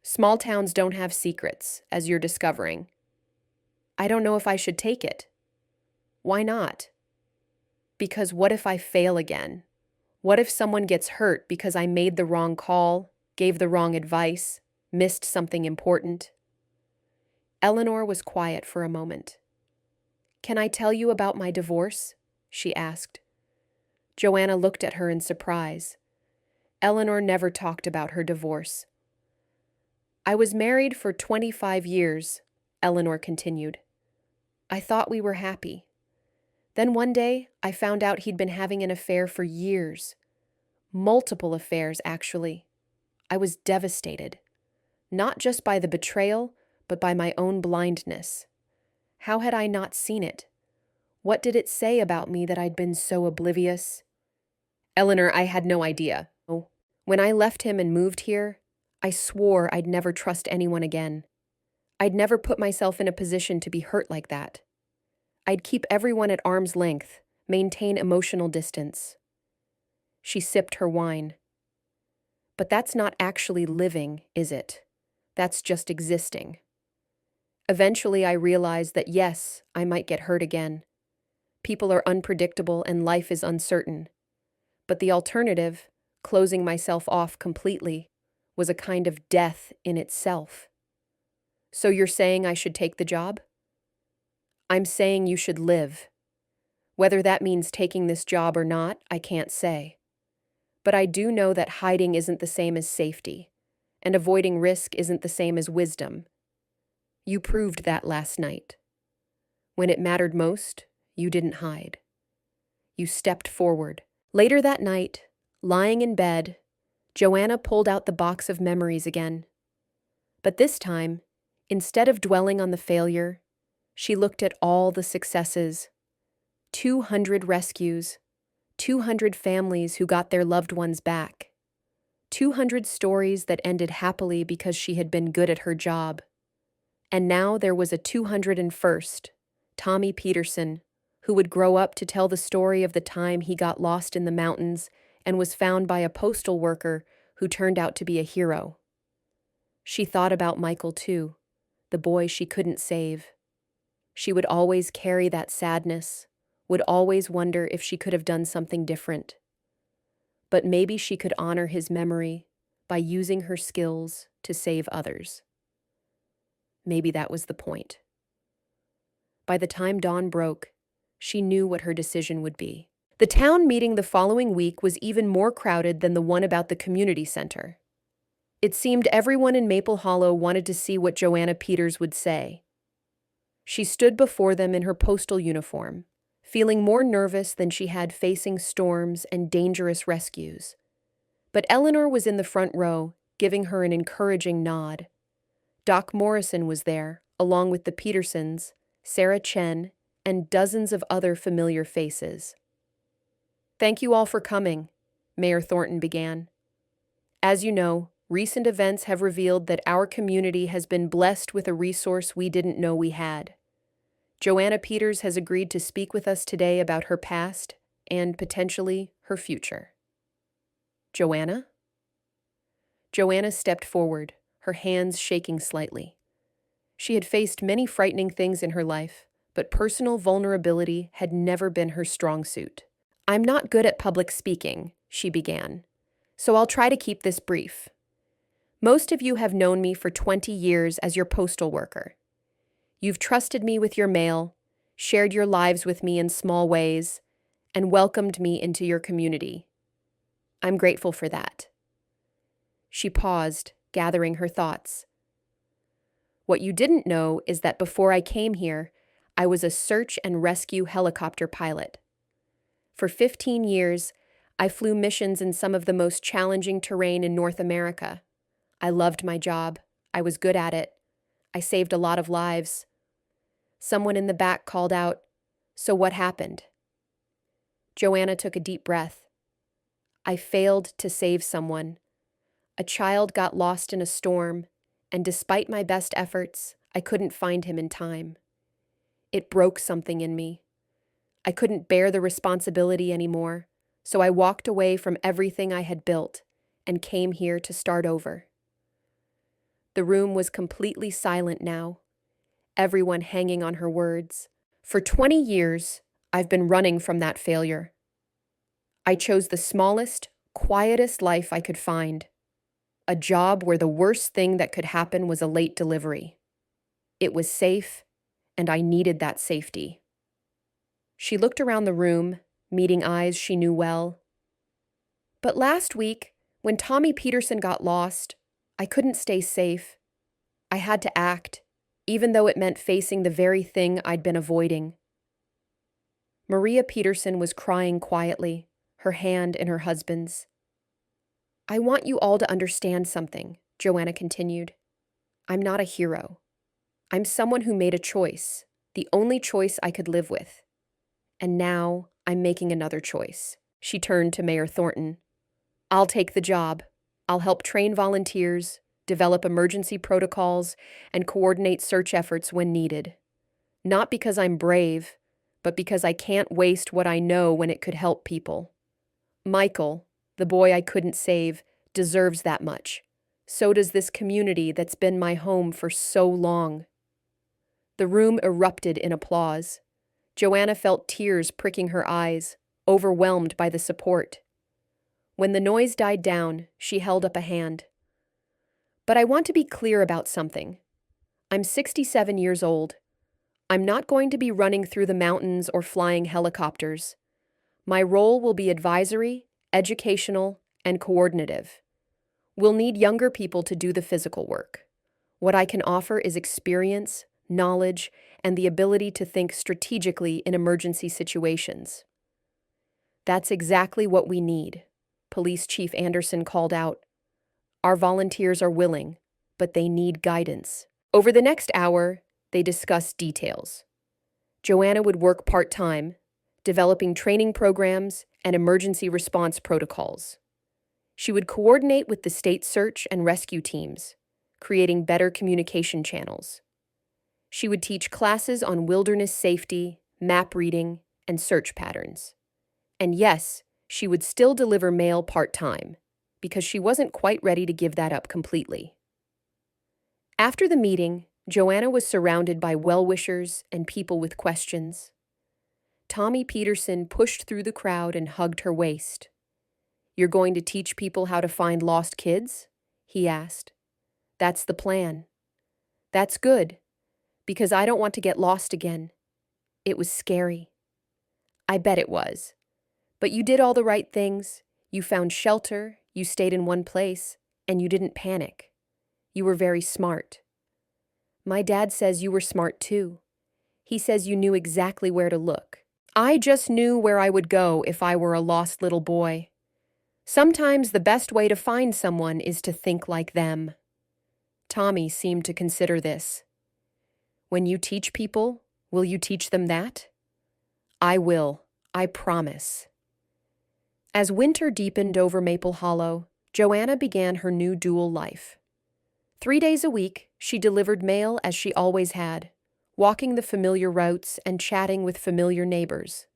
Small towns don't have secrets, as you're discovering. I don't know if I should take it." "Why not?" "Because what if I fail again? What if someone gets hurt because I made the wrong call, gave the wrong advice, missed something important?" Eleanor was quiet for a moment. "Can I tell you about my divorce?" she asked. Joanna looked at her in surprise. Eleanor never talked about her divorce. "I was married for 25 years, Eleanor continued. I thought we were happy. Then one day, I found out he'd been having an affair for years. Multiple affairs, actually. I was devastated. Not just by the betrayal, but by my own blindness. How had I not seen it? What did it say about me that I'd been so oblivious?" "Eleanor, I had no idea. When I left him and moved here, I swore I'd never trust anyone again. I'd never put myself in a position to be hurt like that. I'd keep everyone at arm's length, maintain emotional distance. She sipped her wine. But that's not actually living, is it? That's just existing. Eventually, I realized that yes, I might get hurt again. People are unpredictable and life is uncertain. But the alternative, closing myself off completely, was a kind of death in itself. So you're saying I should take the job? I'm saying you should live. Whether that means taking this job or not, I can't say. But I do know that hiding isn't the same as safety, and avoiding risk isn't the same as wisdom. You proved that last night. When it mattered most, you didn't hide. You stepped forward. Later that night, lying in bed, Joanna pulled out the box of memories again. But this time, instead of dwelling on the failure, she looked at all the successes. 200 rescues, 200 families who got their loved ones back, 200 stories that ended happily because she had been good at her job. And now there was a 201st, Tommy Peterson, who would grow up to tell the story of the time he got lost in the mountains and was found by a postal worker who turned out to be a hero. She thought about Michael too, the boy she couldn't save. She would always carry that sadness, would always wonder if she could have done something different. But maybe she could honor his memory by using her skills to save others. Maybe that was the point. By the time dawn broke, she knew what her decision would be. The town meeting the following week was even more crowded than the one about the community center. It seemed everyone in Maple Hollow wanted to see what Joanna Peters would say. She stood before them in her postal uniform, feeling more nervous than she had facing storms and dangerous rescues. But Eleanor was in the front row, giving her an encouraging nod. Doc Morrison was there, along with the Petersons, Sarah Chen, and dozens of other familiar faces. "Thank you all for coming," Mayor Thornton began. "As you know, recent events have revealed that our community has been blessed with a resource we didn't know we had. Joanna Peters has agreed to speak with us today about her past and, potentially, her future." "Joanna?" Joanna stepped forward, her hands shaking slightly. She had faced many frightening things in her life, but personal vulnerability had never been her strong suit. "I'm not good at public speaking," she began, "so I'll try to keep this brief. Most of you have known me for 20 years as your postal worker. You've trusted me with your mail, shared your lives with me in small ways, and welcomed me into your community. I'm grateful for that." She paused, gathering her thoughts. "What you didn't know is that before I came here, I was a search and rescue helicopter pilot. For 15 years, I flew missions in some of the most challenging terrain in North America. I loved my job. I was good at it. I saved a lot of lives." Someone in the back called out, "So what happened?" Joanna took a deep breath. "I failed to save someone. A child got lost in a storm, and despite my best efforts, I couldn't find him in time. It broke something in me. I couldn't bear the responsibility anymore, so I walked away from everything I had built and came here to start over." The room was completely silent now, everyone hanging on her words. "For 20 years, I've been running from that failure. I chose the smallest, quietest life I could find. A job where the worst thing that could happen was a late delivery. It was safe, and I needed that safety." She looked around the room, meeting eyes she knew well. "But last week, when Tommy Peterson got lost, I couldn't stay safe. I had to act, even though it meant facing the very thing I'd been avoiding." Maria Peterson was crying quietly, her hand in her husband's. "I want you all to understand something," Joanna continued. "I'm not a hero. I'm someone who made a choice, the only choice I could live with. And now I'm making another choice." She turned to Mayor Thornton. "I'll take the job. I'll help train volunteers, develop emergency protocols, and coordinate search efforts when needed. Not because I'm brave, but because I can't waste what I know when it could help people. Michael, the boy I couldn't save, deserves that much. So does this community that's been my home for so long. The room erupted in applause. Joanna felt tears pricking her eyes, overwhelmed by the support. When the noise died down, she held up a hand. But I want to be clear about something. I'm 67 years old. I'm not going to be running through the mountains or flying helicopters. My role will be advisory, educational, and coordinative. We'll need younger people to do the physical work. What I can offer is experience, knowledge, and the ability to think strategically in emergency situations. That's exactly what we need, Police Chief Anderson called out. Our volunteers are willing, but they need guidance. Over the next hour, they discussed details. Joanna would work part-time, developing training programs and emergency response protocols. She would coordinate with the state search and rescue teams, creating better communication channels. She would teach classes on wilderness safety, map reading, and search patterns. And yes, she would still deliver mail part-time, because she wasn't quite ready to give that up completely. After the meeting, Joanna was surrounded by well-wishers and people with questions. Tommy Peterson pushed through the crowd and hugged her waist. "You're going to teach people how to find lost kids?" he asked. "That's the plan." "That's good, because I don't want to get lost again." It was scary. "I bet it was. But you did all the right things. You found shelter, you stayed in one place, and you didn't panic. You were very smart." "My dad says you were smart too. He says you knew exactly where to look." "I just knew where I would go if I were a lost little boy. Sometimes the best way to find someone is to think like them." Tommy seemed to consider this. "When you teach people, will you teach them that?" "I will. I promise." As winter deepened over Maple Hollow, Joanna began her new dual life. 3 days a week, she delivered mail as she always had, walking the familiar routes and chatting with familiar neighbors.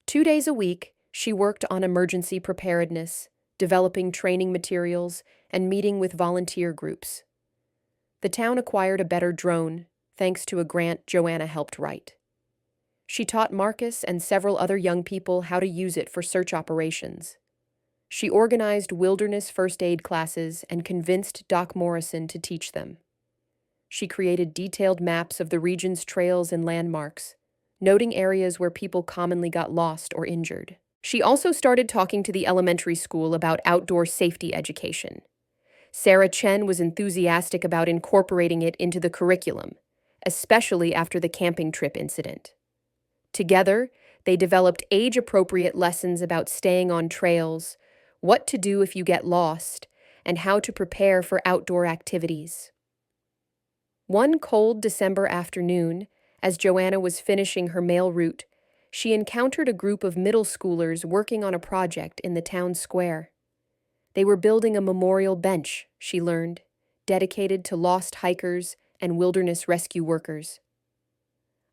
2 days a week, she worked on emergency preparedness, developing training materials, and meeting with volunteer groups. The town acquired a better drone, thanks to a grant Joanna helped write. She taught Marcus and several other young people how to use it for search operations. She organized wilderness first aid classes and convinced Doc Morrison to teach them. She created detailed maps of the region's trails and landmarks, noting areas where people commonly got lost or injured. She also started talking to the elementary school about outdoor safety education. Sarah Chen was enthusiastic about incorporating it into the curriculum, especially after the camping trip incident. Together, they developed age-appropriate lessons about staying on trails, what to do if you get lost, and how to prepare for outdoor activities. One cold December afternoon, as Joanna was finishing her mail route, she encountered a group of middle schoolers working on a project in the town square. They were building a memorial bench, she learned, dedicated to lost hikers and wilderness rescue workers.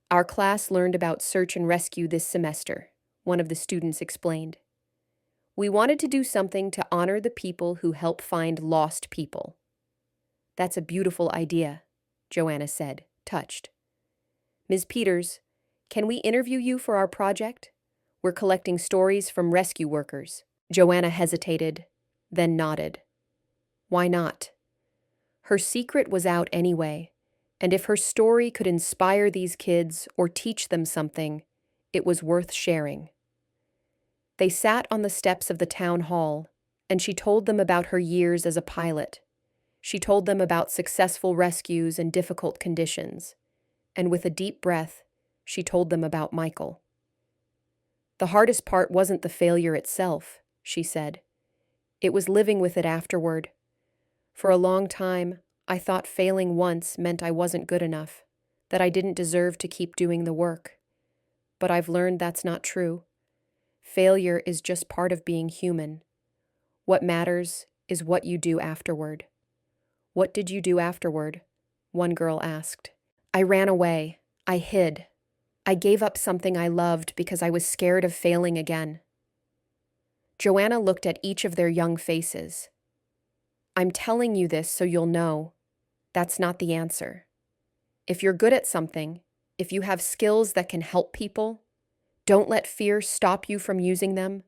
"Our class learned about search and rescue this semester," one of the students explained. "We wanted to do something to honor the people who help find lost people." "That's a beautiful idea," Joanna said, touched. "Ms. Peters, can we interview you for our project? We're collecting stories from rescue workers." Joanna hesitated, then nodded. Why not? Her secret was out anyway, and if her story could inspire these kids or teach them something, it was worth sharing. They sat on the steps of the town hall, and she told them about her years as a pilot. She told them about successful rescues and difficult conditions, and with a deep breath, she told them about Michael. "The hardest part wasn't the failure itself," she said. "It was living with it afterward. For a long time, I thought failing once meant I wasn't good enough, that I didn't deserve to keep doing the work. But I've learned that's not true. Failure is just part of being human. What matters is what you do afterward. "What did you do afterward?" one girl asked. "I ran away. I hid. I gave up something I loved because I was scared of failing again." Joanna looked at each of their young faces. "I'm telling you this so you'll know. That's not the answer. If you're good at something, if you have skills that can help people, don't let fear stop you from using them.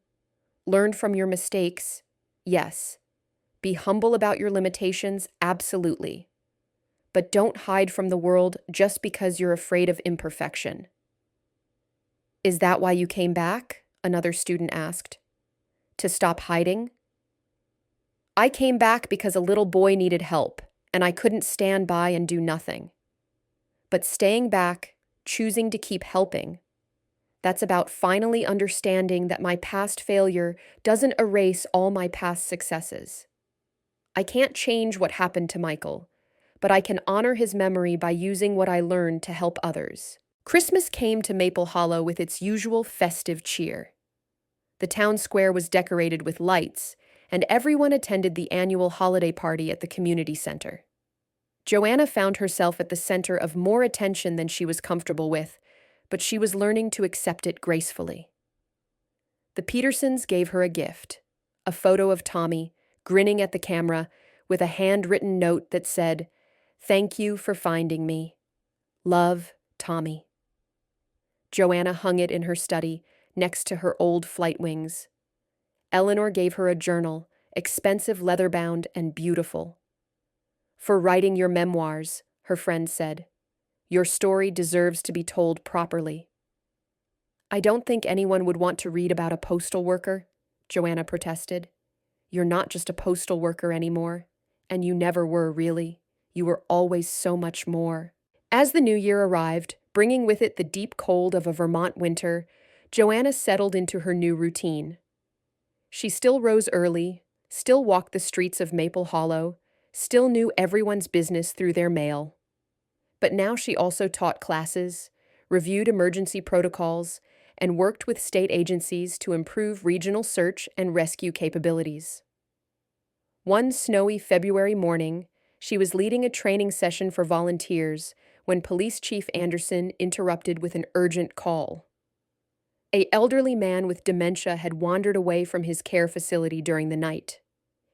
Learn from your mistakes, yes. Be humble about your limitations, absolutely. But don't hide from the world just because you're afraid of imperfection." "Is that why you came back?" another student asked. "To stop hiding?" "I came back because a little boy needed help, and I couldn't stand by and do nothing. But staying back, choosing to keep helping, that's about finally understanding that my past failure doesn't erase all my past successes. I can't change what happened to Michael, but I can honor his memory by using what I learned to help others." Christmas came to Maple Hollow with its usual festive cheer. The town square was decorated with lights, and everyone attended the annual holiday party at the community center. Joanna found herself at the center of more attention than she was comfortable with, but she was learning to accept it gracefully. The Petersons gave her a gift, a photo of Tommy, grinning at the camera, with a handwritten note that said, "Thank you for finding me. Love, Tommy." Joanna hung it in her study, next to her old flight wings. Eleanor gave her a journal, expensive leather-bound and beautiful. "For writing your memoirs," her friend said. "Your story deserves to be told properly." "I don't think anyone would want to read about a postal worker," Joanna protested. "You're not just a postal worker anymore, and you never were, really. You were always so much more." As the new year arrived, bringing with it the deep cold of a Vermont winter, Joanna settled into her new routine. She still rose early, still walked the streets of Maple Hollow, still knew everyone's business through their mail. But now she also taught classes, reviewed emergency protocols, and worked with state agencies to improve regional search and rescue capabilities. One snowy February morning, she was leading a training session for volunteers when Police Chief Anderson interrupted with an urgent call. An elderly man with dementia had wandered away from his care facility during the night.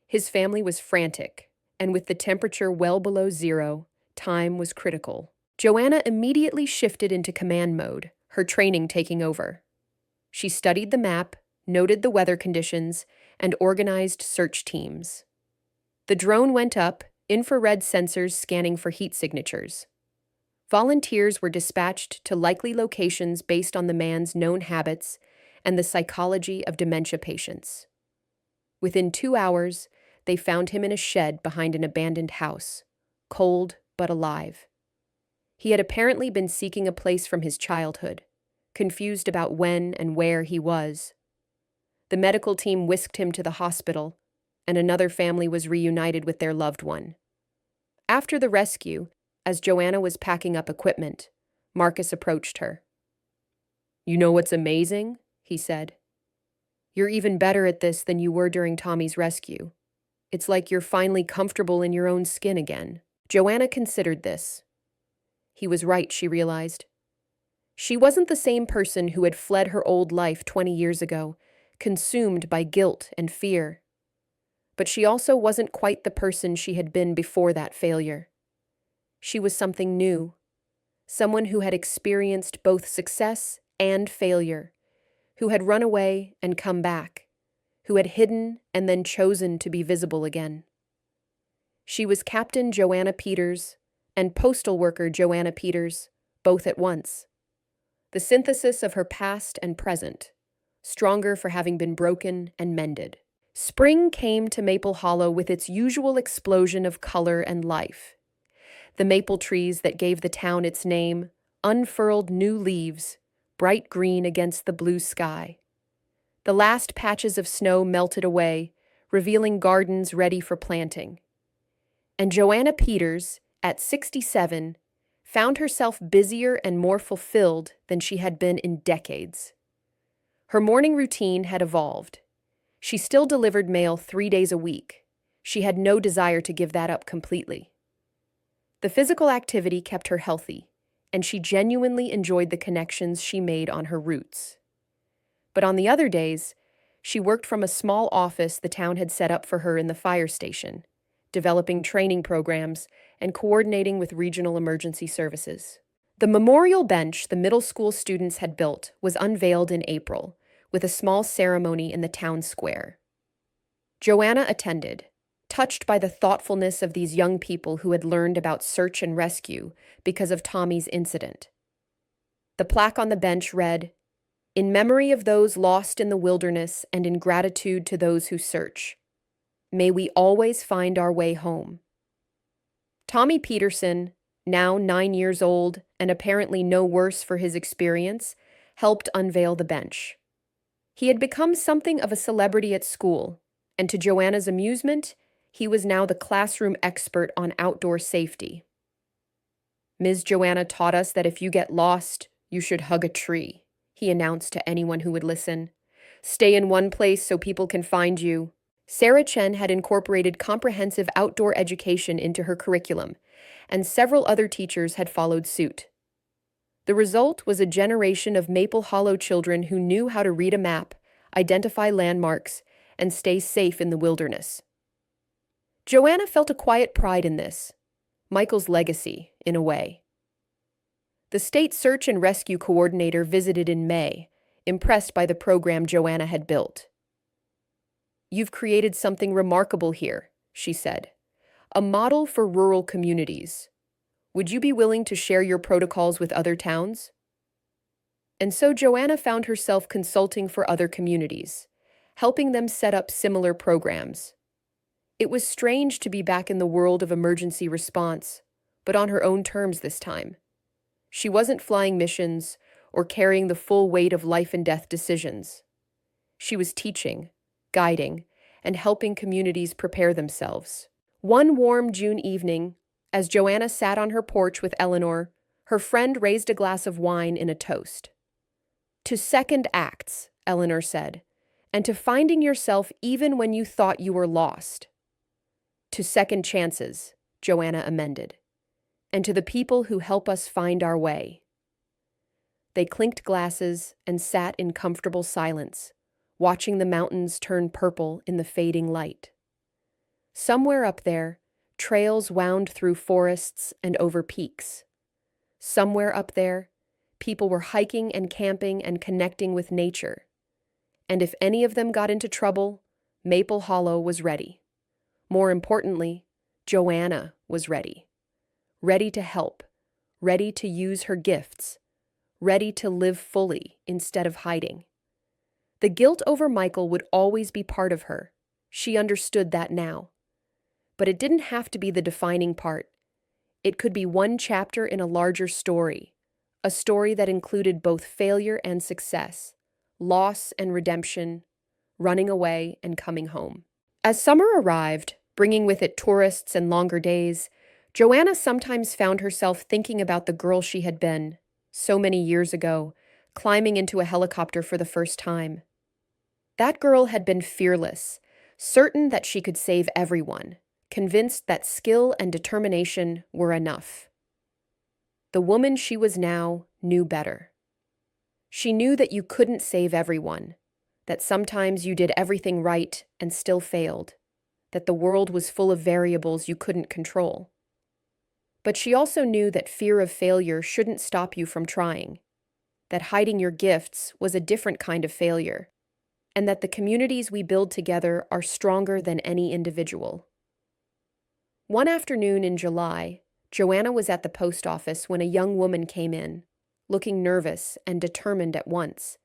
His family was frantic, and with the temperature well below zero, time was critical. Joanna immediately shifted into command mode, her training taking over. She studied the map, noted the weather conditions, and organized search teams. The drone went up, infrared sensors scanning for heat signatures. Volunteers were dispatched to likely locations based on the man's known habits and the psychology of dementia patients. Within 2 hours, they found him in a shed behind an abandoned house, cold but alive. He had apparently been seeking a place from his childhood, confused about when and where he was. The medical team whisked him to the hospital, and another family was reunited with their loved one. After the rescue, as Joanna was packing up equipment, Marcus approached her. "You know what's amazing?" he said. "You're even better at this than you were during Tommy's rescue. It's like you're finally comfortable in your own skin again." Joanna considered this. He was right, she realized. She wasn't the same person who had fled her old life 20 years ago, consumed by guilt and fear. But she also wasn't quite the person she had been before that failure. She was something new, someone who had experienced both success and failure, who had run away and come back, who had hidden and then chosen to be visible again. She was Captain Joanna Peters and postal worker Joanna Peters, both at once. The synthesis of her past and present, stronger for having been broken and mended. Spring came to Maple Hollow with its usual explosion of color and life. The maple trees that gave the town its name unfurled new leaves, bright green against the blue sky. The last patches of snow melted away, revealing gardens ready for planting. And Joanna Peters, at 67, found herself busier and more fulfilled than she had been in decades. Her morning routine had evolved. She still delivered mail 3 days a week. she had no desire to give that up completely. The physical activity kept her healthy, and she genuinely enjoyed the connections she made on her routes. But on the other days, she worked from a small office the town had set up for her in the fire station, developing training programs and coordinating with regional emergency services. The memorial bench the middle school students had built was unveiled in April, with a small ceremony in the town square. Joanna attended, touched by the thoughtfulness of these young people who had learned about search and rescue because of Tommy's incident. The plaque on the bench read, "In memory of those lost in the wilderness and in gratitude to those who search. May we always find our way home." Tommy Peterson, now 9 years old and apparently no worse for his experience, helped unveil the bench. He had become something of a celebrity at school, and to Joanna's amusement, he was now the classroom expert on outdoor safety. "Ms. Joanna taught us that if you get lost, you should hug a tree," he announced to anyone who would listen. "Stay in one place so people can find you." Sarah Chen had incorporated comprehensive outdoor education into her curriculum, and several other teachers had followed suit. The result was a generation of Maple Hollow children who knew how to read a map, identify landmarks, and stay safe in the wilderness. Joanna felt a quiet pride in this, Michael's legacy, in a way. The state search and rescue coordinator visited in May, impressed by the program Joanna had built. "You've created something remarkable here," she said. "A model for rural communities. Would you be willing to share your protocols with other towns?" And so Joanna found herself consulting for other communities, helping them set up similar programs. It was strange to be back in the world of emergency response, but on her own terms this time. She wasn't flying missions or carrying the full weight of life and death decisions. She was teaching, guiding, and helping communities prepare themselves. One warm June evening, as Joanna sat on her porch with Eleanor, her friend raised a glass of wine in a toast. "To second acts," Eleanor said, "and to finding yourself even when you thought you were lost." "To second chances," Joanna amended, "and to the people who help us find our way." They clinked glasses and sat in comfortable silence, watching the mountains turn purple in the fading light. Somewhere up there, trails wound through forests and over peaks. Somewhere up there, people were hiking and camping and connecting with nature. And if any of them got into trouble, Maple Hollow was ready. More importantly, Joanna was ready. Ready to help, ready to use her gifts, ready to live fully instead of hiding. The guilt over Michael would always be part of her. She understood that now. But it didn't have to be the defining part. It could be one chapter in a larger story, a story that included both failure and success, loss and redemption, running away and coming home. As summer arrived, bringing with it tourists and longer days, Joanna sometimes found herself thinking about the girl she had been, so many years ago, climbing into a helicopter for the first time. That girl had been fearless, certain that she could save everyone, convinced that skill and determination were enough. The woman she was now knew better. She knew that you couldn't save everyone, that sometimes you did everything right and still failed, that the world was full of variables you couldn't control. But she also knew that fear of failure shouldn't stop you from trying, that hiding your gifts was a different kind of failure, and that the communities we build together are stronger than any individual. One afternoon in July, Joanna was at the post office when a young woman came in, looking nervous and determined at once.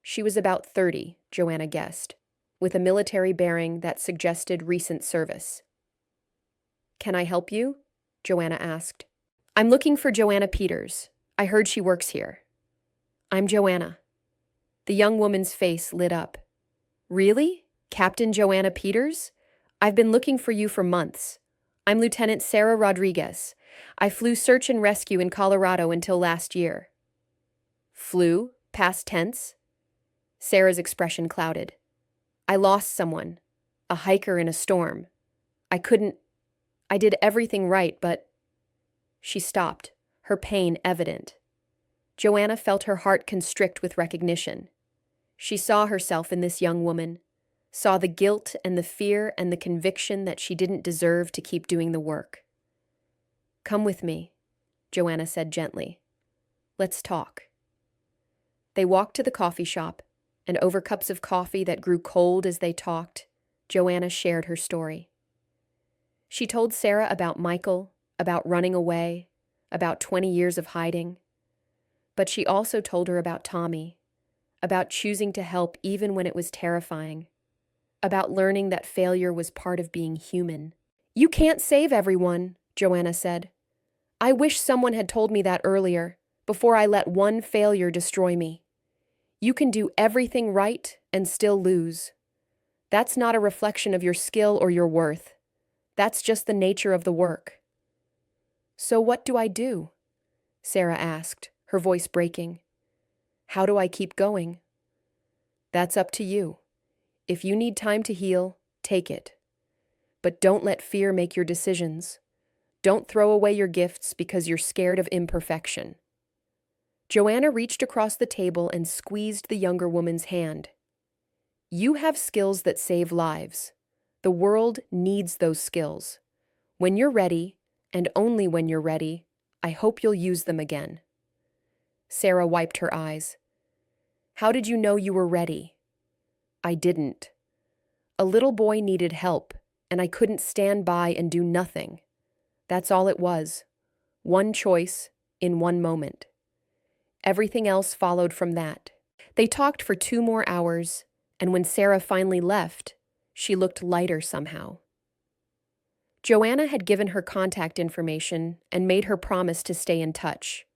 She was about 30, Joanna guessed, with a military bearing that suggested recent service. "Can I help you?" Joanna asked. "I'm looking for Joanna Peters. I heard she works here." "I'm Joanna." The young woman's face lit up. "Really? Captain Joanna Peters? I've been looking for you for months. I'm Lieutenant Sarah Rodriguez. I flew search and rescue in Colorado until last year." "Flew? Past tense?" Sarah's expression clouded. "I lost someone, a hiker in a storm. I couldn't. I did everything right, but. She stopped, her pain evident. Joanna felt her heart constrict with recognition. She saw herself in this young woman, saw the guilt and the fear and the conviction that she didn't deserve to keep doing the work. "Come with me," Joanna said gently. "Let's talk." They walked to the coffee shop, and over cups of coffee that grew cold as they talked, Joanna shared her story. She told Sarah about Michael, about running away, about 20 years of hiding. But she also told her about Tommy, about choosing to help even when it was terrifying, about learning that failure was part of being human. "You can't save everyone," Joanna said. "I wish someone had told me that earlier, before I let one failure destroy me. You can do everything right and still lose. That's not a reflection of your skill or your worth. That's just the nature of the work." "So what do I do?" Sarah asked, her voice breaking. "How do I keep going?" "That's up to you. If you need time to heal, take it. But don't let fear make your decisions. Don't throw away your gifts because you're scared of imperfection." Joanna reached across the table and squeezed the younger woman's hand. "You have skills that save lives. The world needs those skills. When you're ready, and only when you're ready, I hope you'll use them again." Sarah wiped her eyes. "How did you know you were ready?" "I didn't. A little boy needed help, and I couldn't stand by and do nothing. That's all it was. One choice, in one moment. Everything else followed from that." They talked for 2 more hours, and when Sarah finally left, she looked lighter somehow. Joanna had given her contact information and made her promise to stay in touch.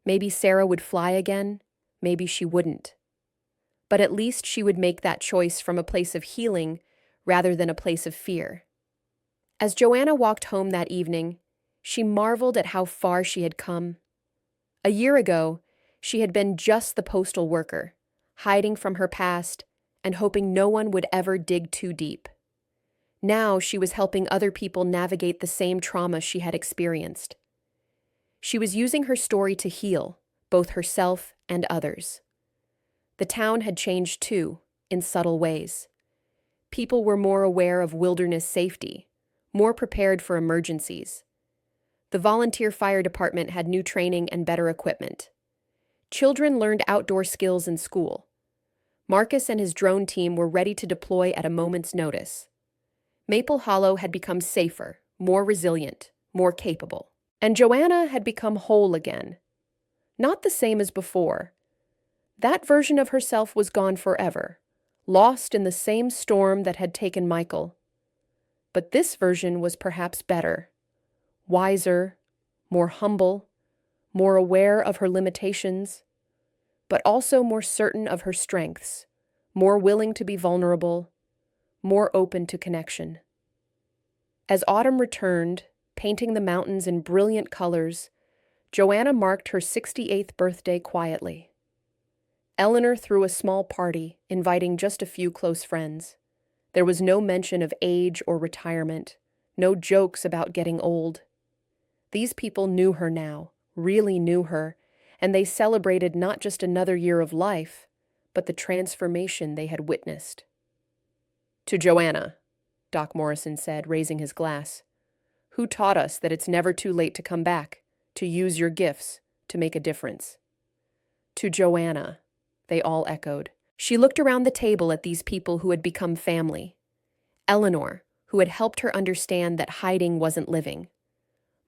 Maybe Sarah would fly again, maybe she wouldn't. But at least she would make that choice from a place of healing rather than a place of fear. As Joanna walked home that evening, she marveled at how far she had come. A year ago, she had been just the postal worker, hiding from her past and hoping no one would ever dig too deep. Now she was helping other people navigate the same trauma she had experienced. She was using her story to heal, both herself and others. The town had changed too, in subtle ways. People were more aware of wilderness safety, more prepared for emergencies. The volunteer fire department had new training and better equipment. Children learned outdoor skills in school. Marcus and his drone team were ready to deploy at a moment's notice. Maple Hollow had become safer, more resilient, more capable. And Joanna had become whole again. Not the same as before. That version of herself was gone forever, lost in the same storm that had taken Michael. But this version was perhaps better, wiser, more humble, more aware of her limitations, but also more certain of her strengths, more willing to be vulnerable, more open to connection. As autumn returned, painting the mountains in brilliant colors, Joanna marked her 68th birthday quietly. Eleanor threw a small party, inviting just a few close friends. There was no mention of age or retirement, no jokes about getting old. These people knew her now, really knew her, and they celebrated not just another year of life, but the transformation they had witnessed. "To Joanna," Doc Morrison said, raising his glass, "who taught us that it's never too late to come back, to use your gifts, to make a difference?" "To Joanna," they all echoed. She looked around the table at these people who had become family. Eleanor, who had helped her understand that hiding wasn't living.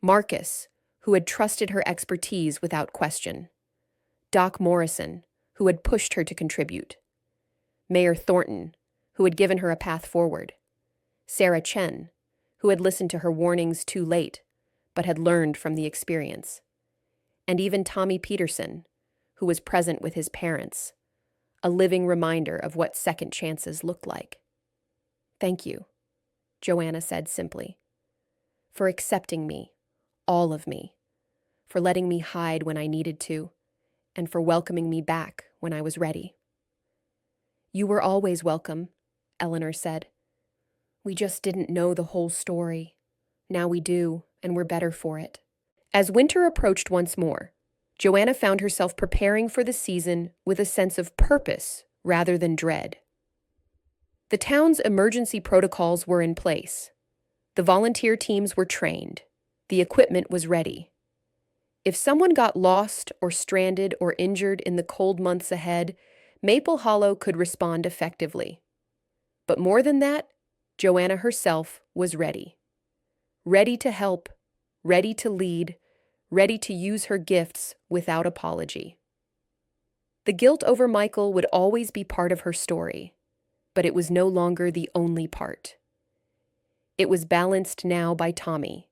Marcus, who had trusted her expertise without question. Doc Morrison, who had pushed her to contribute. Mayor Thornton, who had given her a path forward. Sarah Chen, who had listened to her warnings too late, but had learned from the experience. And even Tommy Peterson, who was present with his parents, a living reminder of what second chances looked like. "Thank you," Joanna said simply, "for accepting me, all of me, for letting me hide when I needed to, and for welcoming me back when I was ready." "You were always welcome," Eleanor said. We just didn't know the whole story. Now we do, and we're better for it. As winter approached once more, Joanna found herself preparing for the season with a sense of purpose rather than dread. The town's emergency protocols were in place. The volunteer teams were trained. The equipment was ready. If someone got lost or stranded or injured in the cold months ahead, Maple Hollow could respond effectively. But more than that, Joanna herself was ready. Ready to help, ready to lead, ready to use her gifts without apology. The guilt over Michael would always be part of her story, but it was no longer the only part. It was balanced now by Tommy,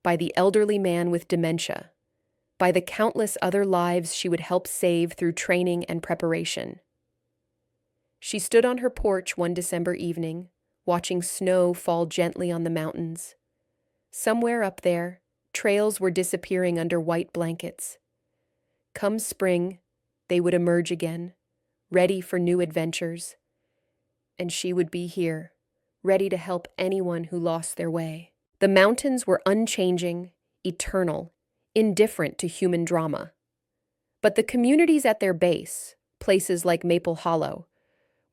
by the elderly man with dementia, by the countless other lives she would help save through training and preparation. She stood on her porch one December evening, watching snow fall gently on the mountains. Somewhere up there, trails were disappearing under white blankets. Come spring, they would emerge again, ready for new adventures. And she would be here, ready to help anyone who lost their way. The mountains were unchanging, eternal, indifferent to human drama. But the communities at their base, places like Maple Hollow,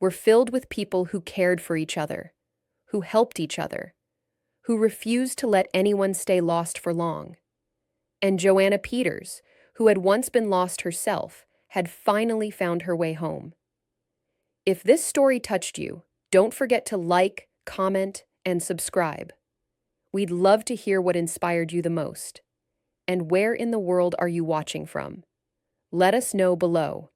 were filled with people who cared for each other, who helped each other, who refused to let anyone stay lost for long. And Joanna Peters, who had once been lost herself, had finally found her way home. If this story touched you, don't forget to like, comment, and subscribe. We'd love to hear what inspired you the most. And where in the world are you watching from? Let us know below.